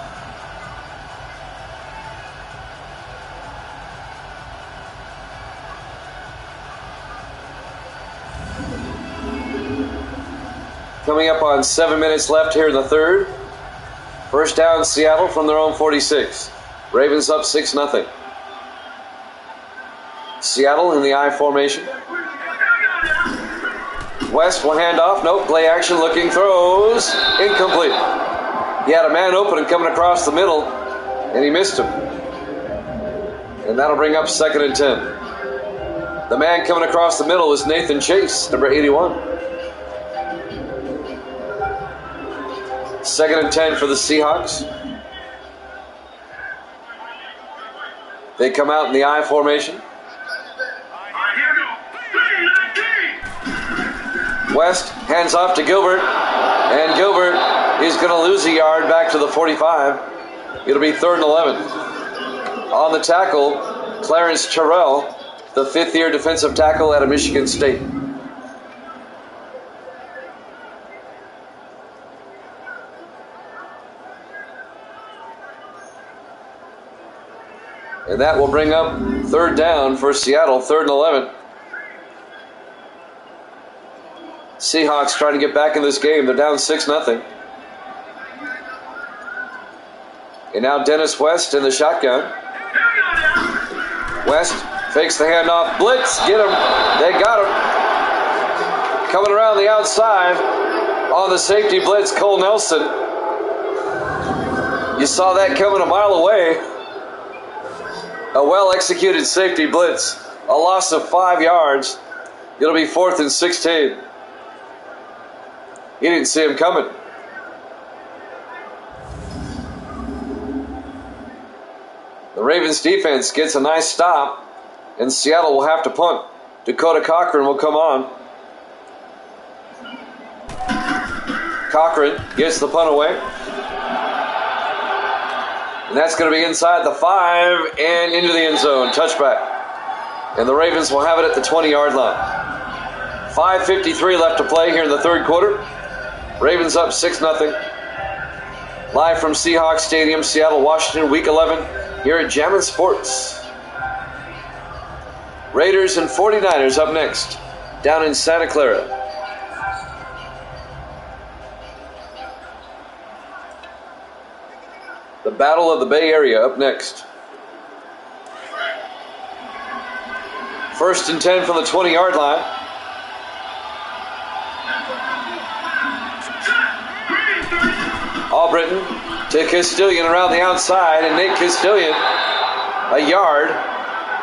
Coming up on 7 minutes left here in the third. First down, Seattle from their own 46. Ravens up 6-0. Seattle in the I formation. West will hand off. Nope, play action, looking, throws. Incomplete. He had a man open and coming across the middle, and he missed him. And that'll bring up 2nd and 10. The man coming across the middle was Nathan Chase, number 81. 2nd and 10 for the Seahawks. They come out in the I formation. West hands off to Gilbert, and Gilbert is going to lose a yard back to the 45. It'll be 3rd and 11. On the tackle, Clarence Terrell, the 5th-year defensive tackle out of Michigan State. And that will bring up 3rd down for Seattle, 3rd and 11. Seahawks trying to get back in this game. They're down 6-0. And now Dennis West in the shotgun. West fakes the handoff. Blitz. Get him. They got him. Coming around the outside on the safety blitz, Cole Nelson. You saw that coming a mile away. A well-executed safety blitz. A loss of 5 yards. It'll be 4th and 16. He didn't see him coming. The Ravens defense gets a nice stop, and Seattle will have to punt. Dakota Cochran will come on. Cochran gets the punt away. And that's going to be inside the 5 and into the end zone. Touchback. And the Ravens will have it at the 20-yard line. 5:53 left to play here in the 3rd quarter. Ravens up 6-0. Live from Seahawks Stadium, Seattle, Washington, Week 11, here at Jammin' Sports. Raiders and 49ers up next, down in Santa Clara. The Battle of the Bay Area up next. 1st and 10 from the 20-yard line. Albritton to Castilian around the outside, and Nate Castilian a yard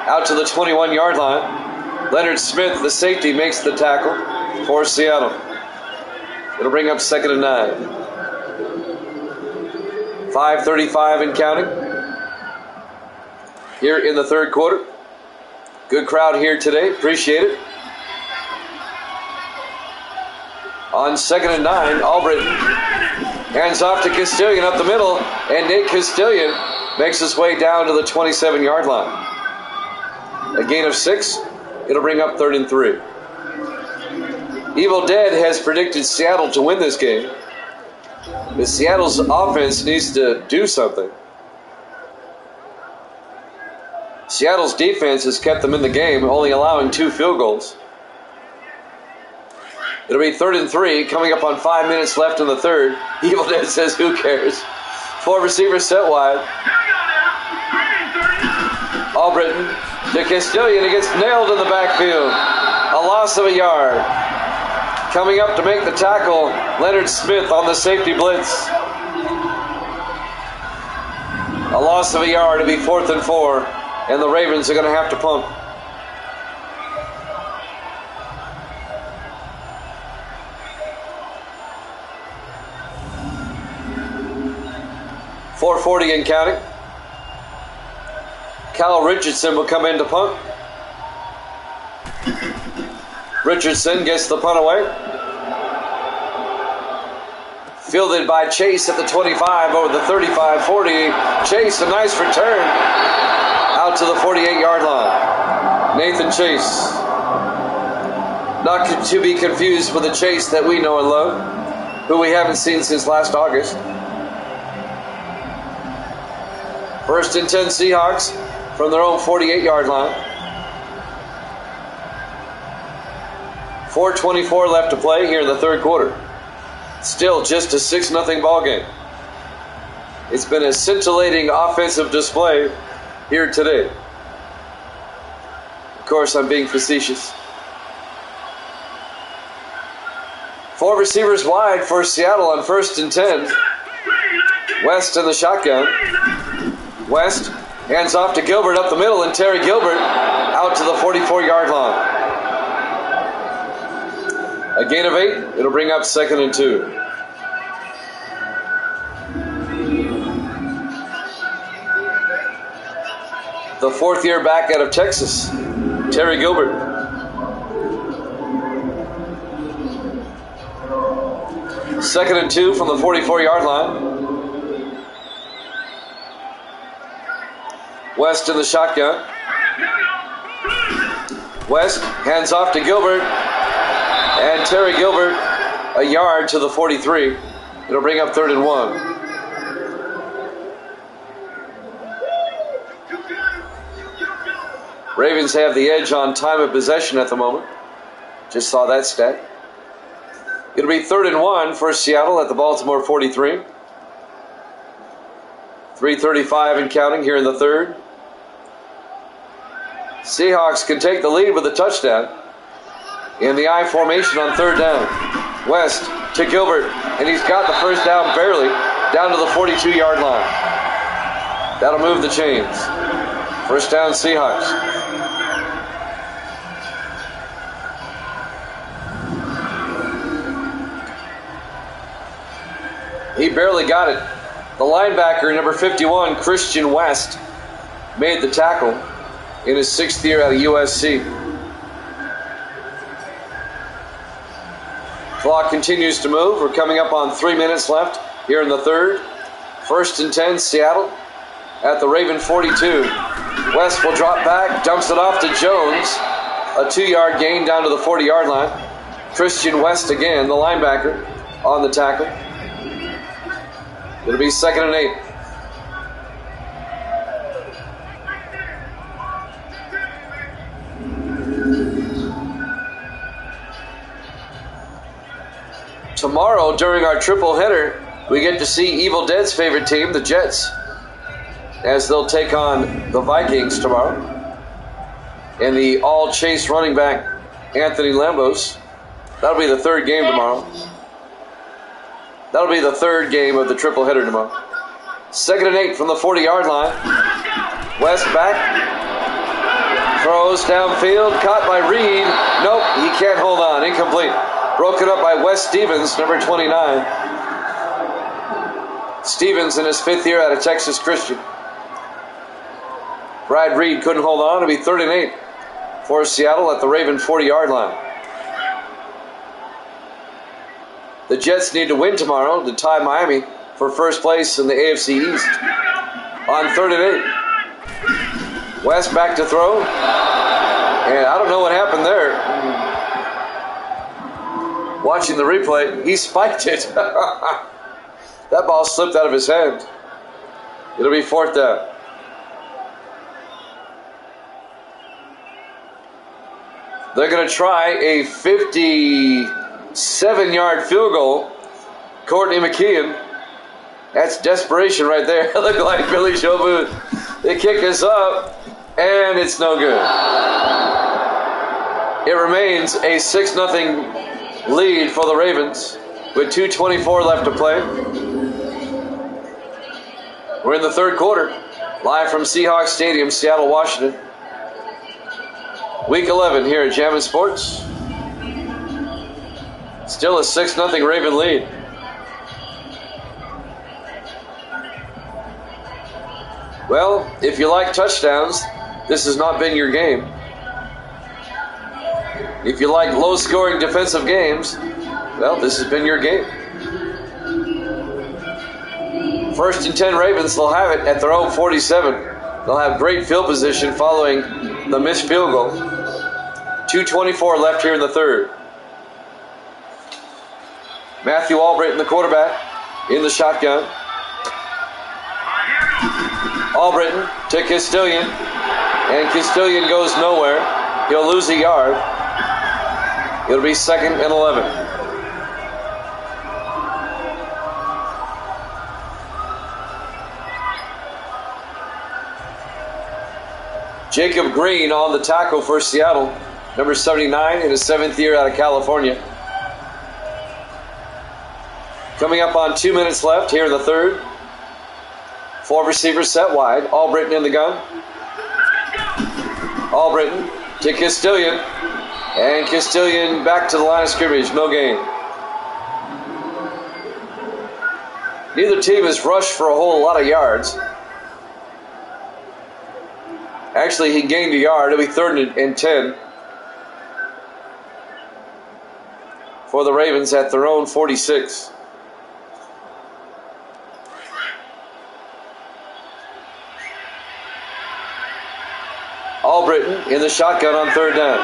out to the 21-yard line. Leonard Smith, the safety, makes the tackle for Seattle. It'll bring up 2nd and 9. 5:35 and counting here in the 3rd quarter. Good crowd here today. Appreciate it. On 2nd and 9, Albritton hands off to Castilian up the middle, and Nate Castilian makes his way down to the 27-yard line. A gain of 6. It'll bring up 3rd and 3. Evil Dead has predicted Seattle to win this game. But Seattle's offense needs to do something. Seattle's defense has kept them in the game, only allowing 2 field goals. It'll be 3rd and 3, coming up on 5 minutes left in the 3rd. Evil Dead says, who cares? 4 receivers set wide. Albritton to Castilian. He gets nailed in the backfield. A loss of a yard. Coming up to make the tackle, Leonard Smith on the safety blitz. A loss of a yard. It'll be 4th and 4, and the Ravens are going to have to punt. .440 and counting. Kyle Richardson will come in to punt. Richardson gets the punt away. Fielded by Chase at the 25 over the 35-40. Chase, a nice return out to the 48-yard line. Nathan Chase. Not to be confused with the Chase that we know and love, who we haven't seen since last August. 1st and 10 Seahawks from their own 48-yard line. 4:24 left to play here in the 3rd quarter. Still just a 6-0 ball game. It's been a scintillating offensive display here today. Of course, I'm being facetious. Four receivers wide for Seattle on 1st and 10. West in the shotgun. West hands off to Gilbert up the middle, and Terry Gilbert out to the 44-yard line. A gain of 8. It'll bring up 2nd and 2. The fourth-year back out of Texas, Terry Gilbert. Second and 2 from the 44-yard line. West in the shotgun. West hands off to Gilbert. And Terry Gilbert a yard to the 43. It'll bring up 3rd and 1. Ravens have the edge on time of possession at the moment. Just saw that stat. It'll be 3rd and 1 for Seattle at the Baltimore 43. 3:35 and counting here in the third. Seahawks can take the lead with a touchdown in the I formation on 3rd down. West to Gilbert, and he's got the first down barely, down to the 42-yard line. That'll move the chains. First down, Seahawks. He barely got it. The linebacker, number 51, Christian West, made the tackle in his 6th year at USC. Clock continues to move. We're coming up on 3 minutes left here in the third. 1st and 10, Seattle at the Raven 42. West will drop back, dumps it off to Jones. A 2-yard gain down to the 40-yard line. Christian West again, the linebacker, on the tackle. It'll be 2nd and 8. Tomorrow, during our triple header, we get to see Evil Dead's favorite team, the Jets, as they'll take on the Vikings tomorrow. And the all-chase running back, Anthony Lambos. That'll be the 3rd game tomorrow. That'll be the 3rd game of the triple header tomorrow. 2nd and 8 from the 40-yard line. West back. Throws downfield. Caught by Reed. Nope, he can't hold on. Incomplete. Broken up by Wes Stevens, number 29. Stevens in his 5th year out of Texas Christian. Brad Reed couldn't hold on. It'll be 3rd and 8 for Seattle at the Raven 40-yard line. The Jets need to win tomorrow to tie Miami for first place in the AFC East. On 3rd and 8. West back to throw. And I don't know what happened there. Watching the replay, he spiked it. That ball slipped out of his hand. It'll be 4th down. They're going to try a 57-yard field goal. Courtney McKeon. That's desperation right there. Look like Billy Joe Booth. They kick us up, and it's no good. It remains a 6-0 lead for the Ravens with 2:24 left to play. We're in the third quarter. Live from Seahawks Stadium, Seattle, Washington. Week 11 here at Jammin' Sports. Still a 6-0 Raven lead. Well, if you like touchdowns, this has not been your game. If you like low-scoring defensive games, well, this has been your game. 1st and 10 Ravens, they'll have it at their own 47. They'll have great field position following the missed field goal. 2:24 left here in the third. Matthew Albritton, the quarterback, in the shotgun. Albritton to Castilian, and Castilian goes nowhere. He'll lose a yard. It'll be 2nd and 11. Jacob Green on the tackle for Seattle, number 79 in his 7th year out of California. Coming up on 2 minutes left here in the third. 4 receivers set wide. Albritton in the gun. Albritton to Castilian. And Castilian back to the line of scrimmage. No gain. Neither team has rushed for a whole lot of yards. Actually, he gained a yard. It'll be 3rd and 10 for the Ravens at their own 46. Albritton in the shotgun on 3rd down.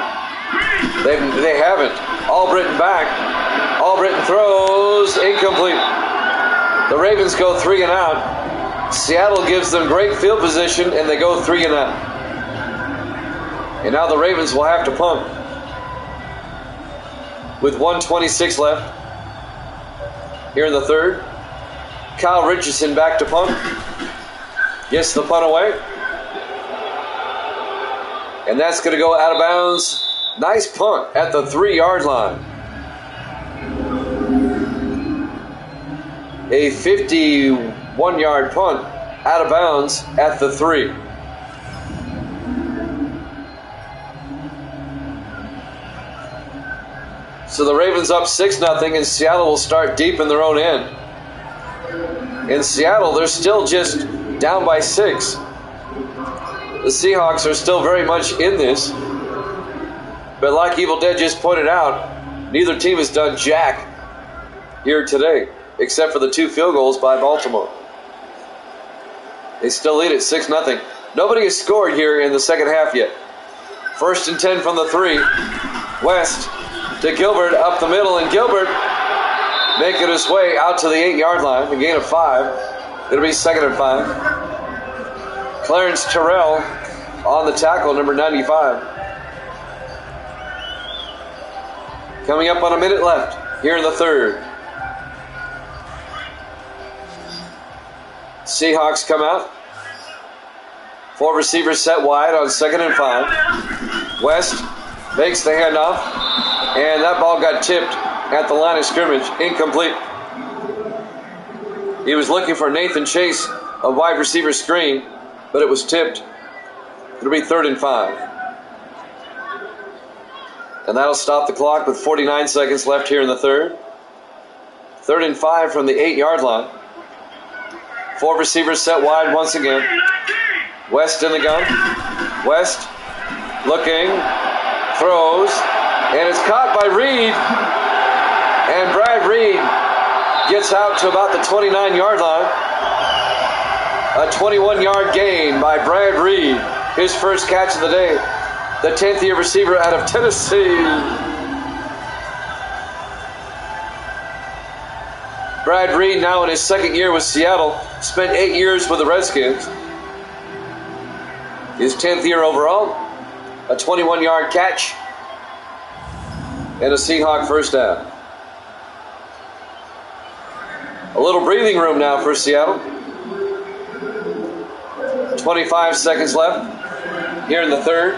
They haven't. Albritton back. Albritton throws. Incomplete. The Ravens go 3 and out. Seattle gives them great field position, and they go 3 and out. And now the Ravens will have to punt. With 1:26 left here in the third. Kyle Richardson back to punt. Gets the punt away. And that's going to go out of bounds. Nice punt at the 3-yard line. A 51-yard punt out of bounds at the 3. So the Ravens up 6-0, and Seattle will start deep in their own end. In Seattle, they're still just down by 6. The Seahawks are still very much in this. But like Evil Dead just pointed out, neither team has done jack here today, except for the 2 field goals by Baltimore. They still lead at 6-0. Nobody has scored here in the second half yet. 1st and 10 from the 3. West to Gilbert up the middle, and Gilbert making his way out to the 8-yard line, a gain of 5. It'll be 2nd and 5. Clarence Terrell on the tackle, number 95. Coming up on a minute left here in the third. Seahawks come out. 4 receivers set wide on 2nd and 5. West makes the handoff, and that ball got tipped at the line of scrimmage. Incomplete. He was looking for Nathan Chase, a wide receiver screen, but it was tipped. It'll be 3rd and 5. And that'll stop the clock with 49 seconds left here in the third. 3rd and 5 from the 8-yard line. 4 receivers set wide once again. West in the gun. West looking, throws, and it's caught by Reed. And Brad Reed gets out to about the 29-yard line. A 21-yard gain by Brad Reed. His first catch of the day. The 10th-year receiver out of Tennessee. Brad Reed, now in his 2nd year with Seattle, spent 8 years with the Redskins. His 10th year overall, a 21-yard catch, and a Seahawk first down. A little breathing room now for Seattle. 25 seconds left here in the third.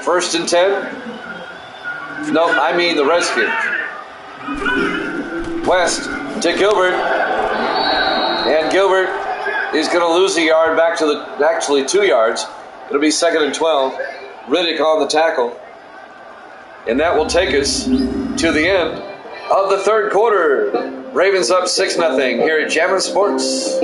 1st and 10. No, I mean the Redskins. West to Gilbert. And Gilbert is going to lose a yard back to the, actually 2 yards. It'll be 2nd and 12. Riddick on the tackle. And that will take us to the end of the third quarter. Ravens up 6-0 here at Jammin' Sports.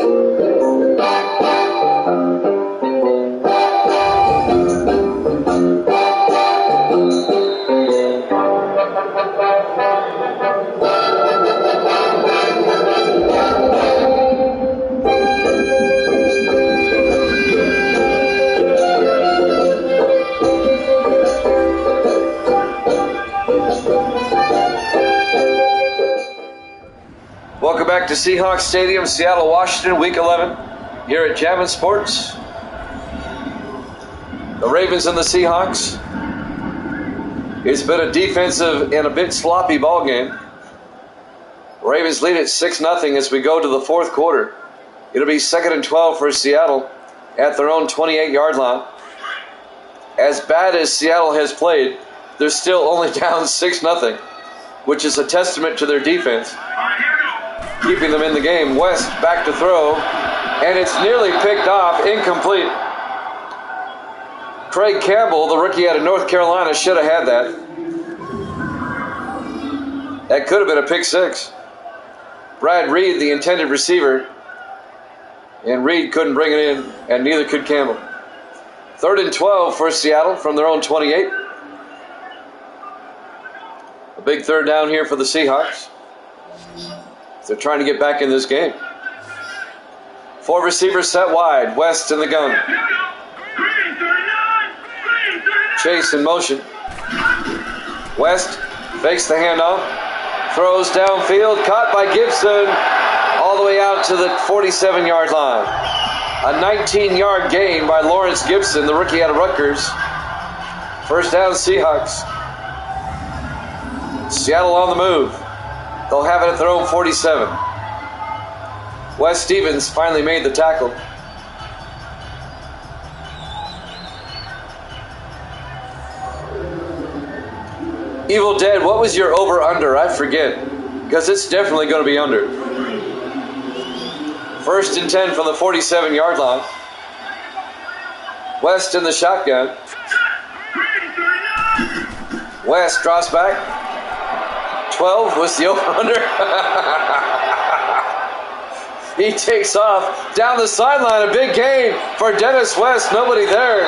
Welcome back to Seahawks Stadium, Seattle, Washington, Week 11, here at Jammin' Sports. The Ravens and the Seahawks. It's been a defensive and a bit sloppy ball game. Ravens lead at 6-0 as we go to the fourth quarter. It'll be 2nd and 12 for Seattle at their own 28-yard line. As bad as Seattle has played, they're still only down 6-0. which is a testament to their defense, keeping them in the game. West back to throw, and it's nearly picked off, incomplete. Craig Campbell, the rookie out of North Carolina, should have had that. That could have been a pick six. Brad Reed, the intended receiver, and Reed couldn't bring it in, and neither could Campbell. 3rd and 12 for Seattle from their own 28. A big third down here for the Seahawks. They're trying to get back in this game. 4 receivers set wide. West in the gun. Chase in motion. West fakes the handoff. Throws downfield. Caught by Gibson. All the way out to the 47-yard line. A 19-yard gain by Lawrence Gibson, the rookie out of Rutgers. First down, Seahawks. Seattle on the move. They'll have it at their own 47. Wes Stevens finally made the tackle. Evil Dead, what was your over-under? I forget. Because it's definitely going to be under. 1st and 10 from the 47-yard line. West in the shotgun. West drops back. 12 was the over-under. He takes off down the sideline. A big gain for Dennis West. Nobody there.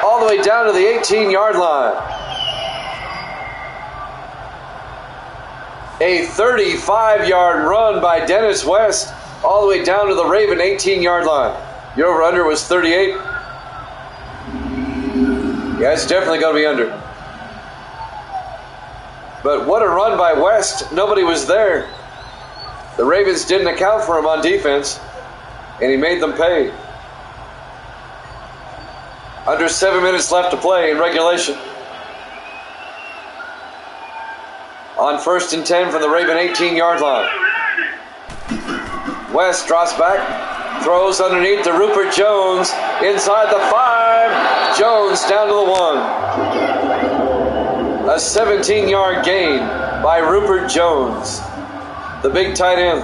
All the way down to the 18-yard line. A 35-yard run by Dennis West all the way down to the Raven 18-yard line. Your over-under was 38. Yeah, it's definitely going to be under. But what a run by West. Nobody was there. The Ravens didn't account for him on defense, and he made them pay. Under 7 minutes left to play in regulation. On 1st and 10 from the Raven 18-yard line. West drops back, throws underneath to Rupert Jones, inside the 5, Jones down to the 1. A 17-yard gain by Rupert Jones, the big tight end.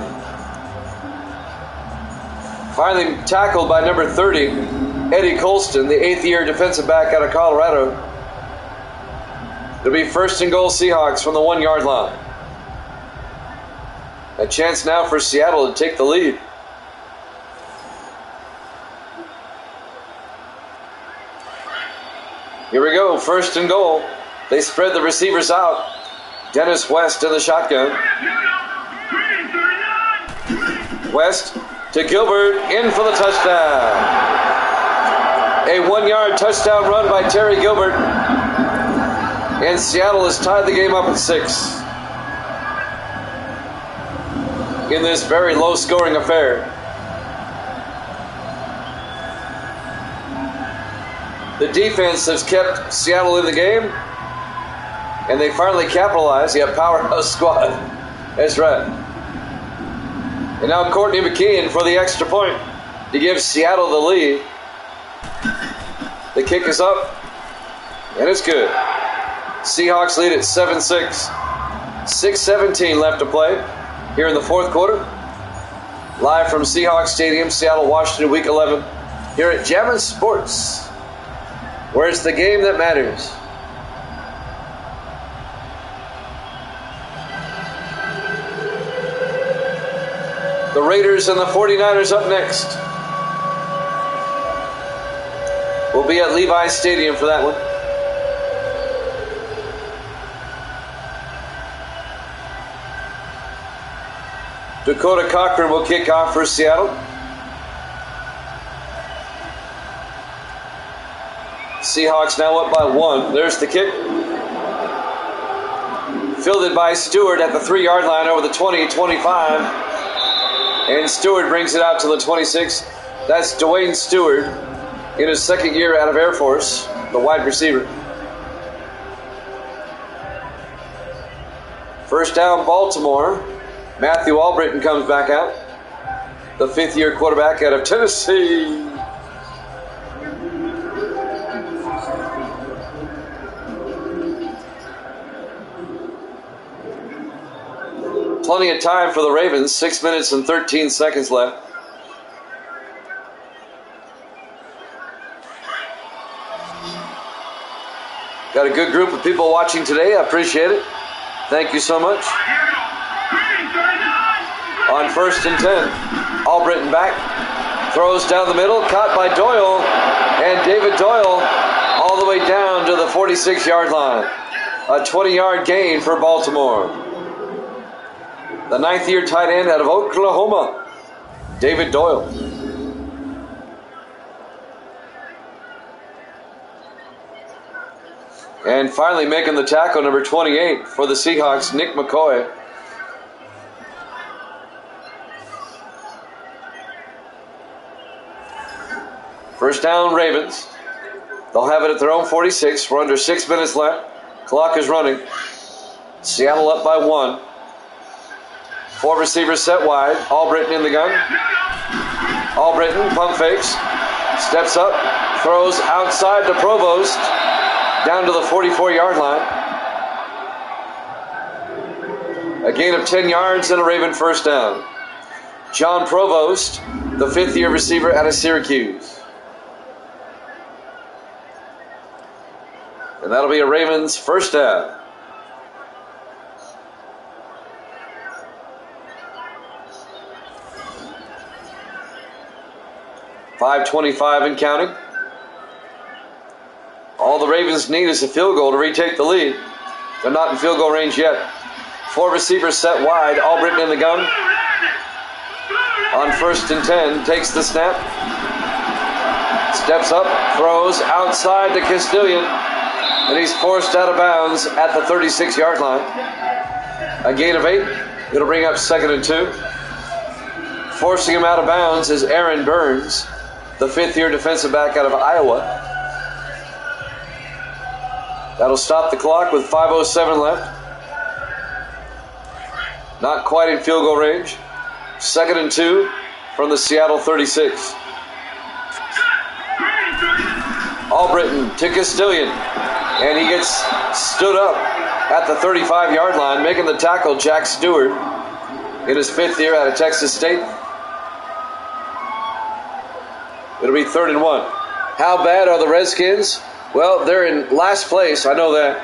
Finally tackled by number 30, Eddie Colston, the 8th-year defensive back out of Colorado. It'll be 1st and goal Seahawks from the 1-yard line. A chance now for Seattle to take the lead. Here we go, 1st and goal. They spread the receivers out. Dennis West in the shotgun. West to Gilbert, in for the touchdown. A 1-yard touchdown run by Terry Gilbert. And Seattle has tied the game up at 6. In this very low-scoring affair. The defense has kept Seattle in the game, and they finally capitalized. Yeah, powerhouse squad. That's right. And now Courtney McKeon for the extra point to give Seattle the lead. The kick is up, and it's good. Seahawks lead at 7-6. 6:17 left to play here in the 4th quarter. Live from Seahawks Stadium, Seattle, Washington, Week 11. Here at Jammin' Sports, where it's the game that matters. The Raiders and the 49ers up next. We'll be at Levi's Stadium for that one. Dakota Cochran will kick off for Seattle. Seahawks now up by 1. There's the kick. Fielded by Stewart at the 3-yard line over the 20-25. And Stewart brings it out to the 26. That's Dwayne Stewart in his 2nd year out of Air Force, the wide receiver. First down, Baltimore. Matthew Albritton comes back out, the 5th-year quarterback out of Tennessee. Plenty of time for the Ravens. 6 minutes and 13 seconds left. Got a good group of people watching today. I appreciate it. Thank you so much. On 1st and 10. Albritton back. Throws down the middle. Caught by Doyle. And David Doyle all the way down to the 46-yard line. A 20-yard gain for Baltimore. The 9th-year tight end out of Oklahoma, David Doyle. And finally making the tackle, number 28 for the Seahawks, Nick McCoy. First down, Ravens. They'll have it at their own 46. We're under 6 minutes left. Clock is running. Seattle up by 1. 4 receivers set wide. Albritton in the gun. Albritton pump fakes. Steps up. Throws outside to Provost. Down to the 44-yard line. A gain of 10 yards and a Raven first down. John Provost, the 5th-year receiver out of Syracuse. And that'll be a Ravens first down. .5:25 and counting. All the Ravens need is a field goal to retake the lead. They're not in field goal range yet. 4 receivers set wide. Albritton in the gun. On 1st and 10, takes the snap. Steps up, throws outside to Castilian. And he's forced out of bounds at the 36-yard line. A gain of 8. It'll bring up 2nd and 2. Forcing him out of bounds is Aaron Burns, the 5th-year defensive back out of Iowa. That'll stop the clock with 5:07 left. Not quite in field goal range. 2nd and 2 from the Seattle 36. Albritton to Castilian. And he gets stood up at the 35-yard line, making the tackle, Jack Stewart, in his 5th year out of Texas State. It'll be 3rd and 1. How bad are the Redskins? Well, they're in last place. I know that.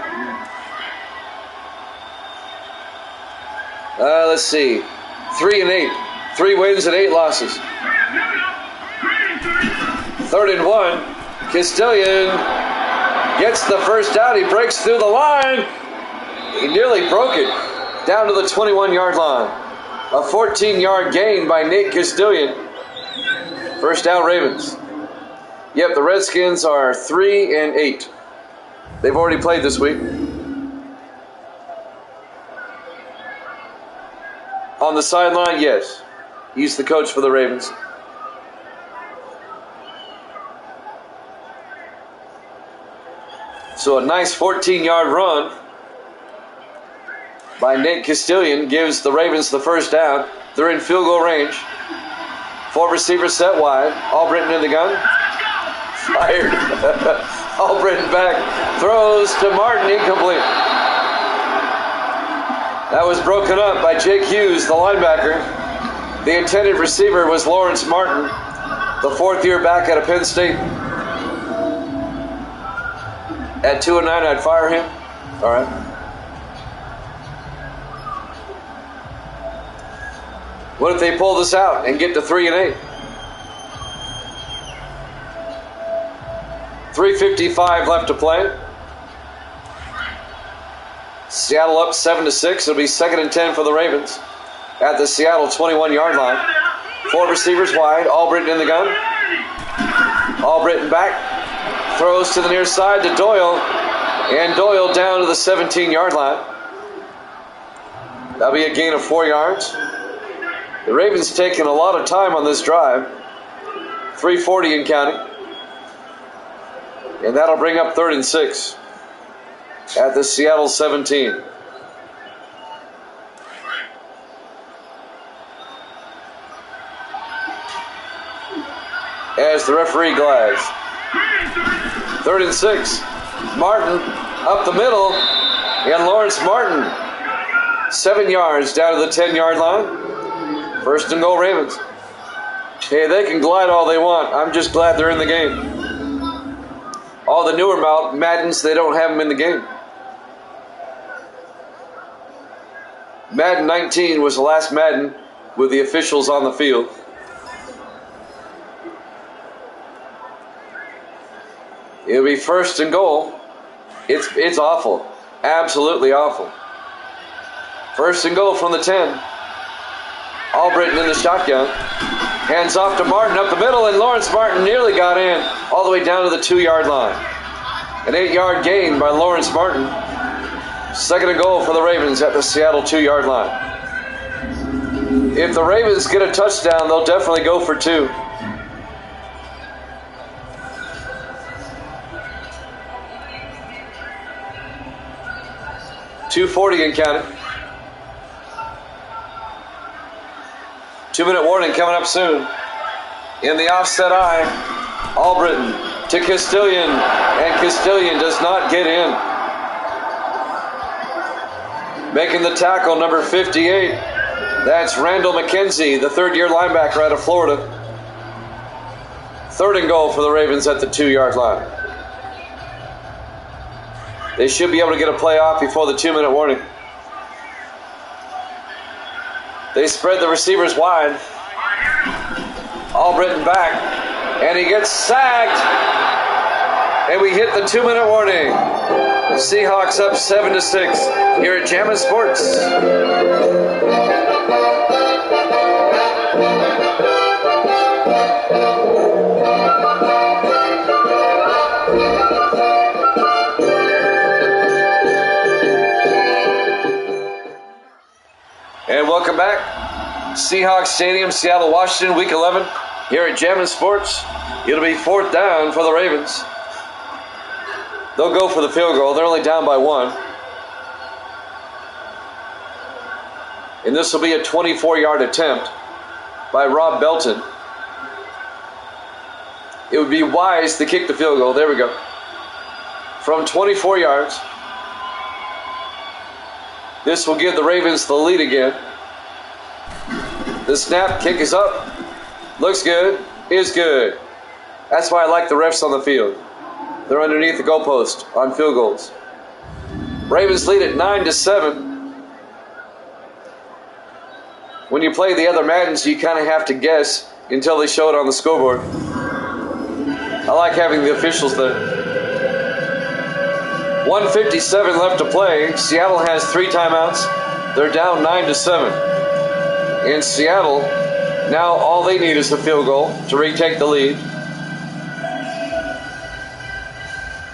Let's see. 3 and 8. 3 wins and 8 losses. 3rd and 1. Castilian gets the first down. He breaks through the line. He nearly broke it. Down to the 21-yard line. A 14-yard gain by Nate Castilian. First down, Ravens. Yep, the Redskins are 3 and 8. They've already played this week. On the sideline, yes. He's the coach for the Ravens. So a nice 14-yard run by Nate Castilian gives the Ravens the first down. They're in field goal range. 4 receivers set wide. Albritton in the gun. Fired. Albritton back. Throws to Martin. Incomplete. That was broken up by Jake Hughes, the linebacker. The intended receiver was Lawrence Martin, the 4th-year back out of Penn State. At 2 and 9, I'd fire him. All right. What if they pull this out and get to 3 and 8? 3:55 left to play. Seattle up 7-6. It'll be 2nd and 10 for the Ravens at the Seattle 21-yard line. 4 receivers wide. Albritton in the gun. Albritton back. Throws to the near side to Doyle. And Doyle down to the 17-yard line. That'll be a gain of 4 yards. The Ravens taking a lot of time on this drive. 3:40 and counting. And that'll bring up 3rd and 6 at the Seattle 17. As the referee glides. 3rd and 6. Martin up the middle. And Lawrence Martin 7 yards down to the 10-yard line. First and goal, Ravens. Hey, they can glide all they want. I'm just glad they're in the game. All the newer Maddens, they don't have them in the game. Madden 19 was the last Madden with the officials on the field. It'll be first and goal. It's awful. Absolutely awful. First and goal from the 10. Albritton in the shotgun. Hands off to Martin up the middle, and Lawrence Martin nearly got in all the way down to the 2-yard line. An 8-yard gain by Lawrence Martin. Second and goal for the Ravens at the Seattle 2-yard line. If the Ravens get a touchdown, they'll definitely go for 2. .240 and counting. 2-minute warning coming up soon. In the offset eye, Albritton to Castilian, and Castilian does not get in. Making the tackle, number 58. That's Randall McKenzie, the third-year linebacker out of Florida. Third and goal for the Ravens at the 2-yard line. They should be able to get a play off before the 2-minute warning. They spread the receivers wide. Albritton back, and he gets sacked. And we hit the 2-minute warning. The Seahawks up 7-6 here at Jammin' Sports. And welcome back. Seahawks Stadium, Seattle, Washington, Week 11 here at Jammin' Sports. It'll be fourth down for the Ravens. They'll go for the field goal. They're only down by 1. And this will be a 24-yard attempt by Rob Belton. It would be wise to kick the field goal. There we go. From 24 yards. This will give the Ravens the lead again. The snap, kick is up. Looks good, is good. That's why I like the refs on the field. They're underneath the goalpost on field goals. Ravens lead at 9-7. When you play the other Maddens, you kind of have to guess until they show it on the scoreboard. I like having the officials there. 1:57 left to play. Seattle has 3 timeouts. They're down 9-7. In Seattle, now all they need is a field goal to retake the lead.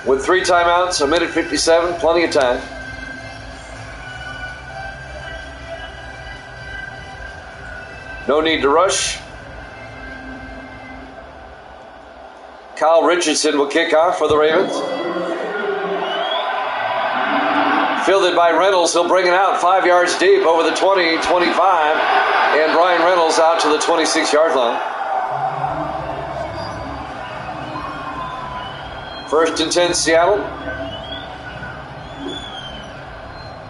With 3 timeouts, 1:57, plenty of time. No need to rush. Kyle Richardson will kick off for the Ravens. Fielded by Reynolds, he'll bring it out 5 yards deep over the 20, 25, and Brian Reynolds out to the 26-yard line. First and 10, Seattle.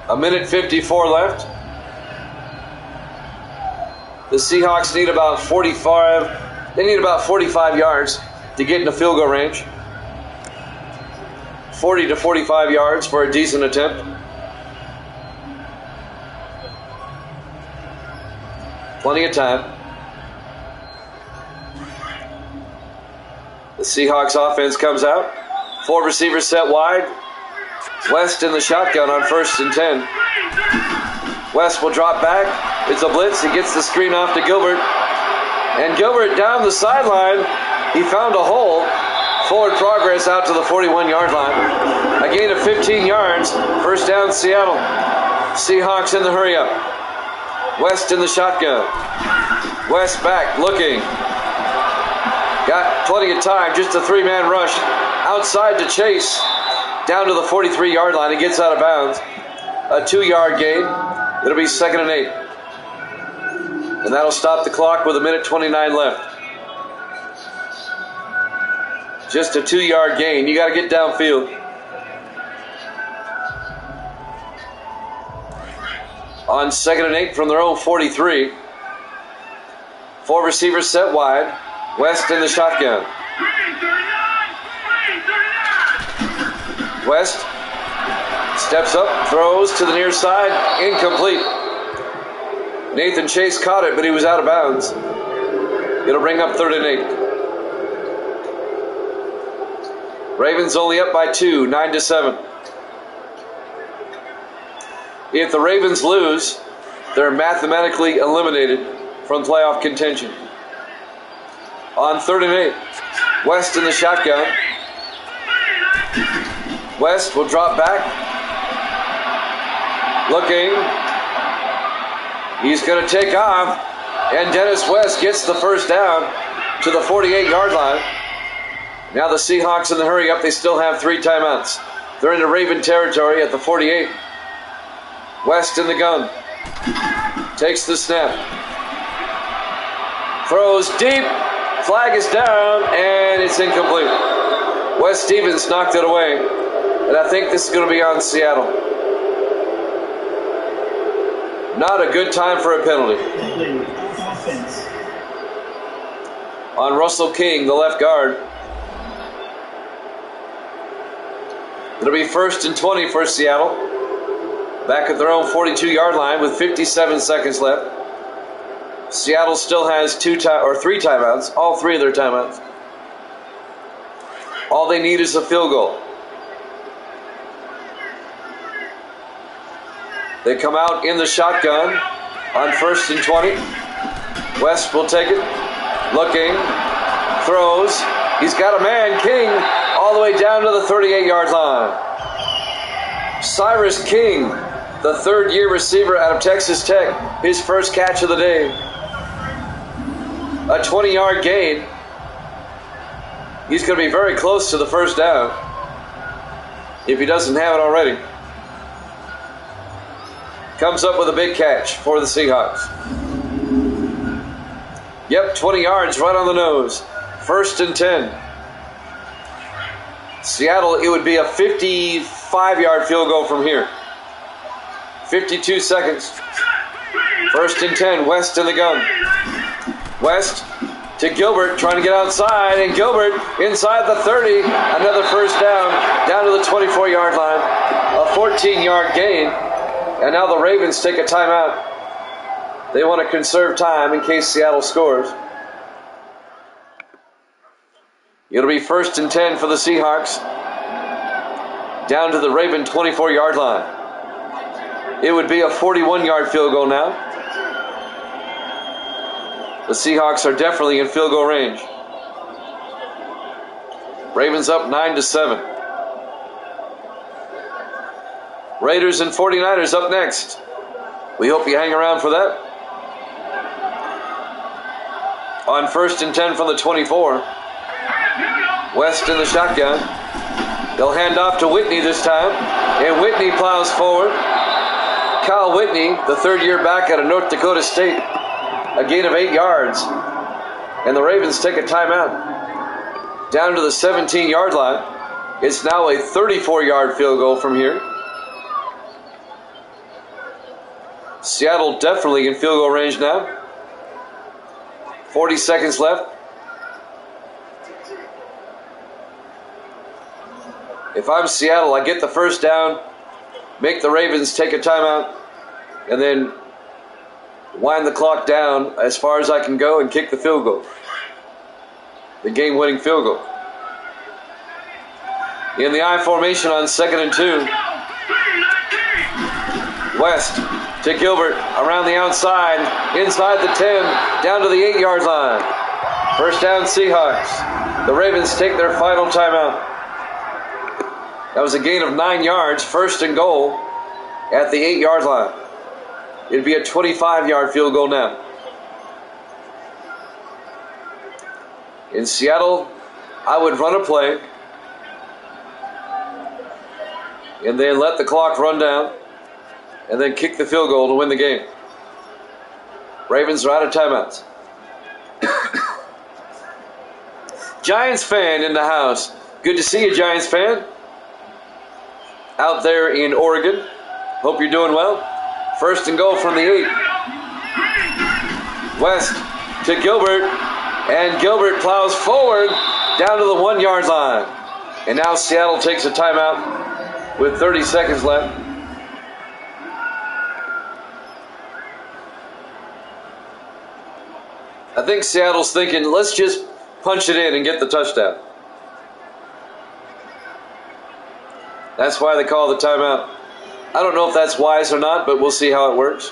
1:54 left. The Seahawks need about 45. They need about 45 yards to get in the field goal range. 40 to 45 yards for a decent attempt. Plenty of time. The Seahawks offense comes out. 4 receivers set wide. West in the shotgun on first and 10. West will drop back. It's a blitz. He gets the screen off to Gilbert. And Gilbert down the sideline. He found a hole. Forward progress out to the 41-yard line. A gain of 15 yards. First down, Seattle. Seahawks in the hurry-up. West in the shotgun. West back, looking. Got plenty of time. Just a 3-man rush. Outside to Chase. Down to the 43-yard line. He gets out of bounds. A 2-yard gain. It'll be 2nd and 8. And that'll stop the clock with 1:29 left. Just a 2-yard gain. You got to get downfield. On 2nd and 8 from their own 43. 4 receivers set wide. West in the shotgun. West steps up, throws to the near side, incomplete. Nathan Chase caught it, but he was out of bounds. It'll bring up 3rd and 8. Ravens only up by 2, 9-7. If the Ravens lose, they're mathematically eliminated from playoff contention. On 3rd and 8, West in the shotgun. West will drop back. Looking. He's going to take off. And Dennis West gets the first down to the 48-yard line. Now the Seahawks in the hurry up. They still have 3 timeouts. They're into Raven territory at the 48. West in the gun. Takes the snap. Throws deep. Flag is down, and it's incomplete. Wes Stevens knocked it away, and I think this is going to be on Seattle. Not a good time for a penalty. On Russell King, the left guard. It'll be 1st and 20 for Seattle. Back at their own 42-yard line with 57 seconds left. Seattle still has 3 timeouts, all 3 of their timeouts. All they need is a field goal. They come out in the shotgun on 1st and 20. West will take it. Looking. Throws. He's got a man, King, all the way down to the 38-yard line. Cyrus King, the 3rd-year receiver out of Texas Tech, his first catch of the day. A 20-yard gain. He's going to be very close to the first down if he doesn't have it already. Comes up with a big catch for the Seahawks. Yep, 20 yards right on the nose. 1st and 10. Seattle, it would be a 55-yard field goal from here. 52 seconds. 1st and 10, West in the gun. West to Gilbert, trying to get outside, and Gilbert inside the 30. Another first down to the 24-yard line. A 14-yard gain. And now the Ravens take a timeout. They want to conserve time in case Seattle scores. It'll be 1st and 10 for the Seahawks. Down to the Raven 24-yard line. It would be a 41-yard field goal now. The Seahawks are definitely in field goal range. Ravens up 9-7. Raiders and 49ers up next. We hope you hang around for that. On 1st and 10 from the 24. West in the shotgun. They'll hand off to Whitney this time. And Whitney plows forward. Kyle Whitney, the 3rd-year back out of North Dakota State. A gain of 8 yards. And the Ravens take a timeout. Down to the 17-yard line. It's now a 34-yard field goal from here. Seattle definitely in field goal range now. 40 seconds left. If I'm Seattle, I get the first down, make the Ravens take a timeout, and then wind the clock down as far as I can go and kick the field goal. The game-winning field goal. In the I formation on 2nd and 2. West to Gilbert around the outside, inside the 10, down to the 8-yard line. First down Seahawks. The Ravens take their final timeout. That was a gain of 9 yards, 1st and goal at the 8-yard line. It'd be a 25-yard field goal now. In Seattle, I would run a play and then let the clock run down and then kick the field goal to win the game. Ravens are out of timeouts. Giants fan in the house. Good to see you, Giants fan. Out there in Oregon. Hope you're doing well. First and goal from the 8. West to Gilbert, and Gilbert plows forward down to the 1-yard line. And now Seattle takes a timeout with 30 seconds left. I think Seattle's thinking, let's just punch it in and get the touchdown. That's why they call the timeout. I don't know if that's wise or not, but we'll see how it works.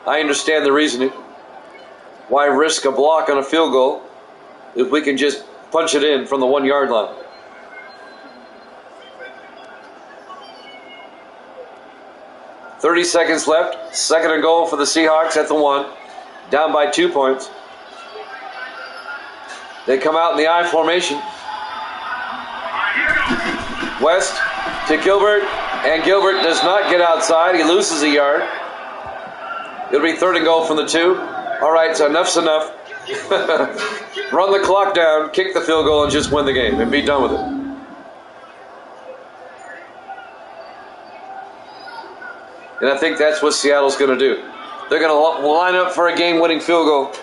I understand the reasoning. Why risk a block on a field goal if we can just punch it in from the 1-yard line? .30 seconds left. Second and goal for the Seahawks at the 1. Down by 2 points. They come out in the I formation. West to Gilbert, and Gilbert does not get outside. He loses a yard. It'll be third and goal from the 2. All right, so enough's enough. Run the clock down, kick the field goal, and just win the game and be done with it. And I think that's what Seattle's going to do. They're going to line up for a game-winning field goal.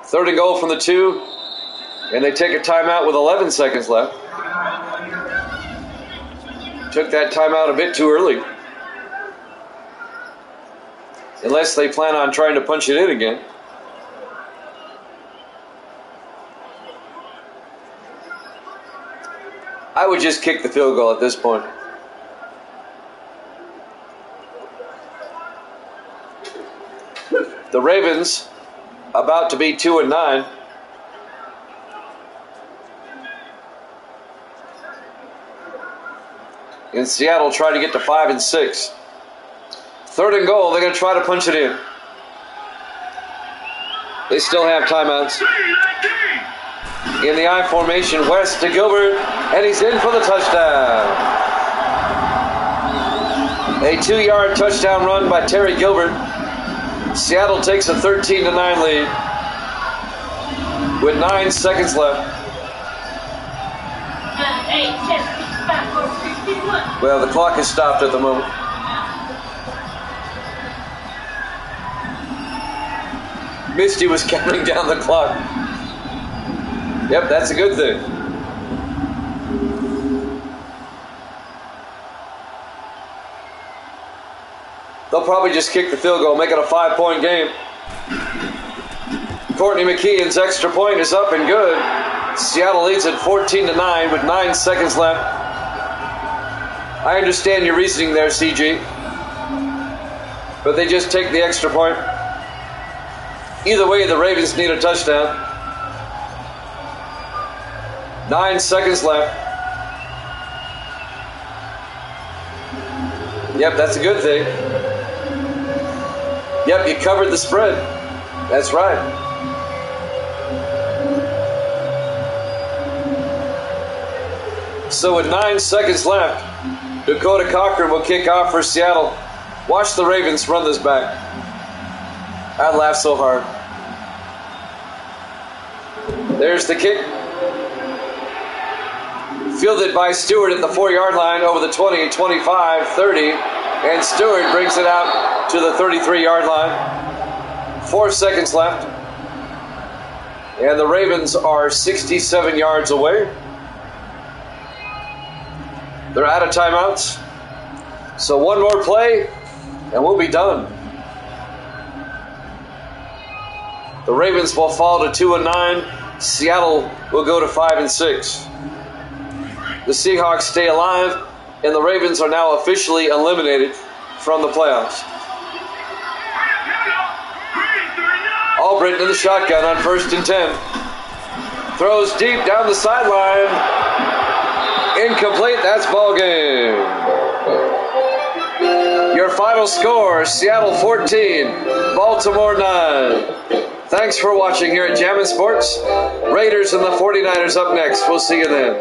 Third and goal from the 2, and they take a timeout with 11 seconds left. Took that timeout a bit too early. Unless they plan on trying to punch it in again. I would just kick the field goal at this point. The Ravens about to be 2-9. In Seattle trying to get to 5-6. Third and goal, they're going to try to punch it in. They still have timeouts. In the I formation, West to Gilbert, and he's in for the touchdown. A 2-yard touchdown run by Terry Gilbert. Seattle takes a 13-9 lead with 9 seconds left. Well, the clock is stopped at the moment. Misty was counting down the clock. Yep, that's a good thing. They'll probably just kick the field goal, make it a 5-point game. Courtney McKeon's extra point is up and good. Seattle leads at 14-9 with 9 seconds left. I understand your reasoning there, CG. But they just take the extra point. Either way, the Ravens need a touchdown. 9 seconds left. Yep, that's a good thing. Yep, you covered the spread. That's right. So with 9 seconds left, Dakota Cochran will kick off for Seattle. Watch the Ravens run this back. I laughed so hard. There's the kick. Fielded by Stewart at the 4-yard line over the 20, 25, 30. And Stewart brings it out to the 33-yard line. 4 seconds left. And the Ravens are 67 yards away. They're out of timeouts. So one more play, and we'll be done. The Ravens will fall to 2-9. Seattle will go to 5-6. The Seahawks stay alive, and the Ravens are now officially eliminated from the playoffs. Albritton in the shotgun on 1st and 10. Throws deep down the sideline. Incomplete, that's ball game. Your final score, Seattle 14, Baltimore 9. Thanks for watching here at Jammin' Sports. Raiders and the 49ers up next. We'll see you then.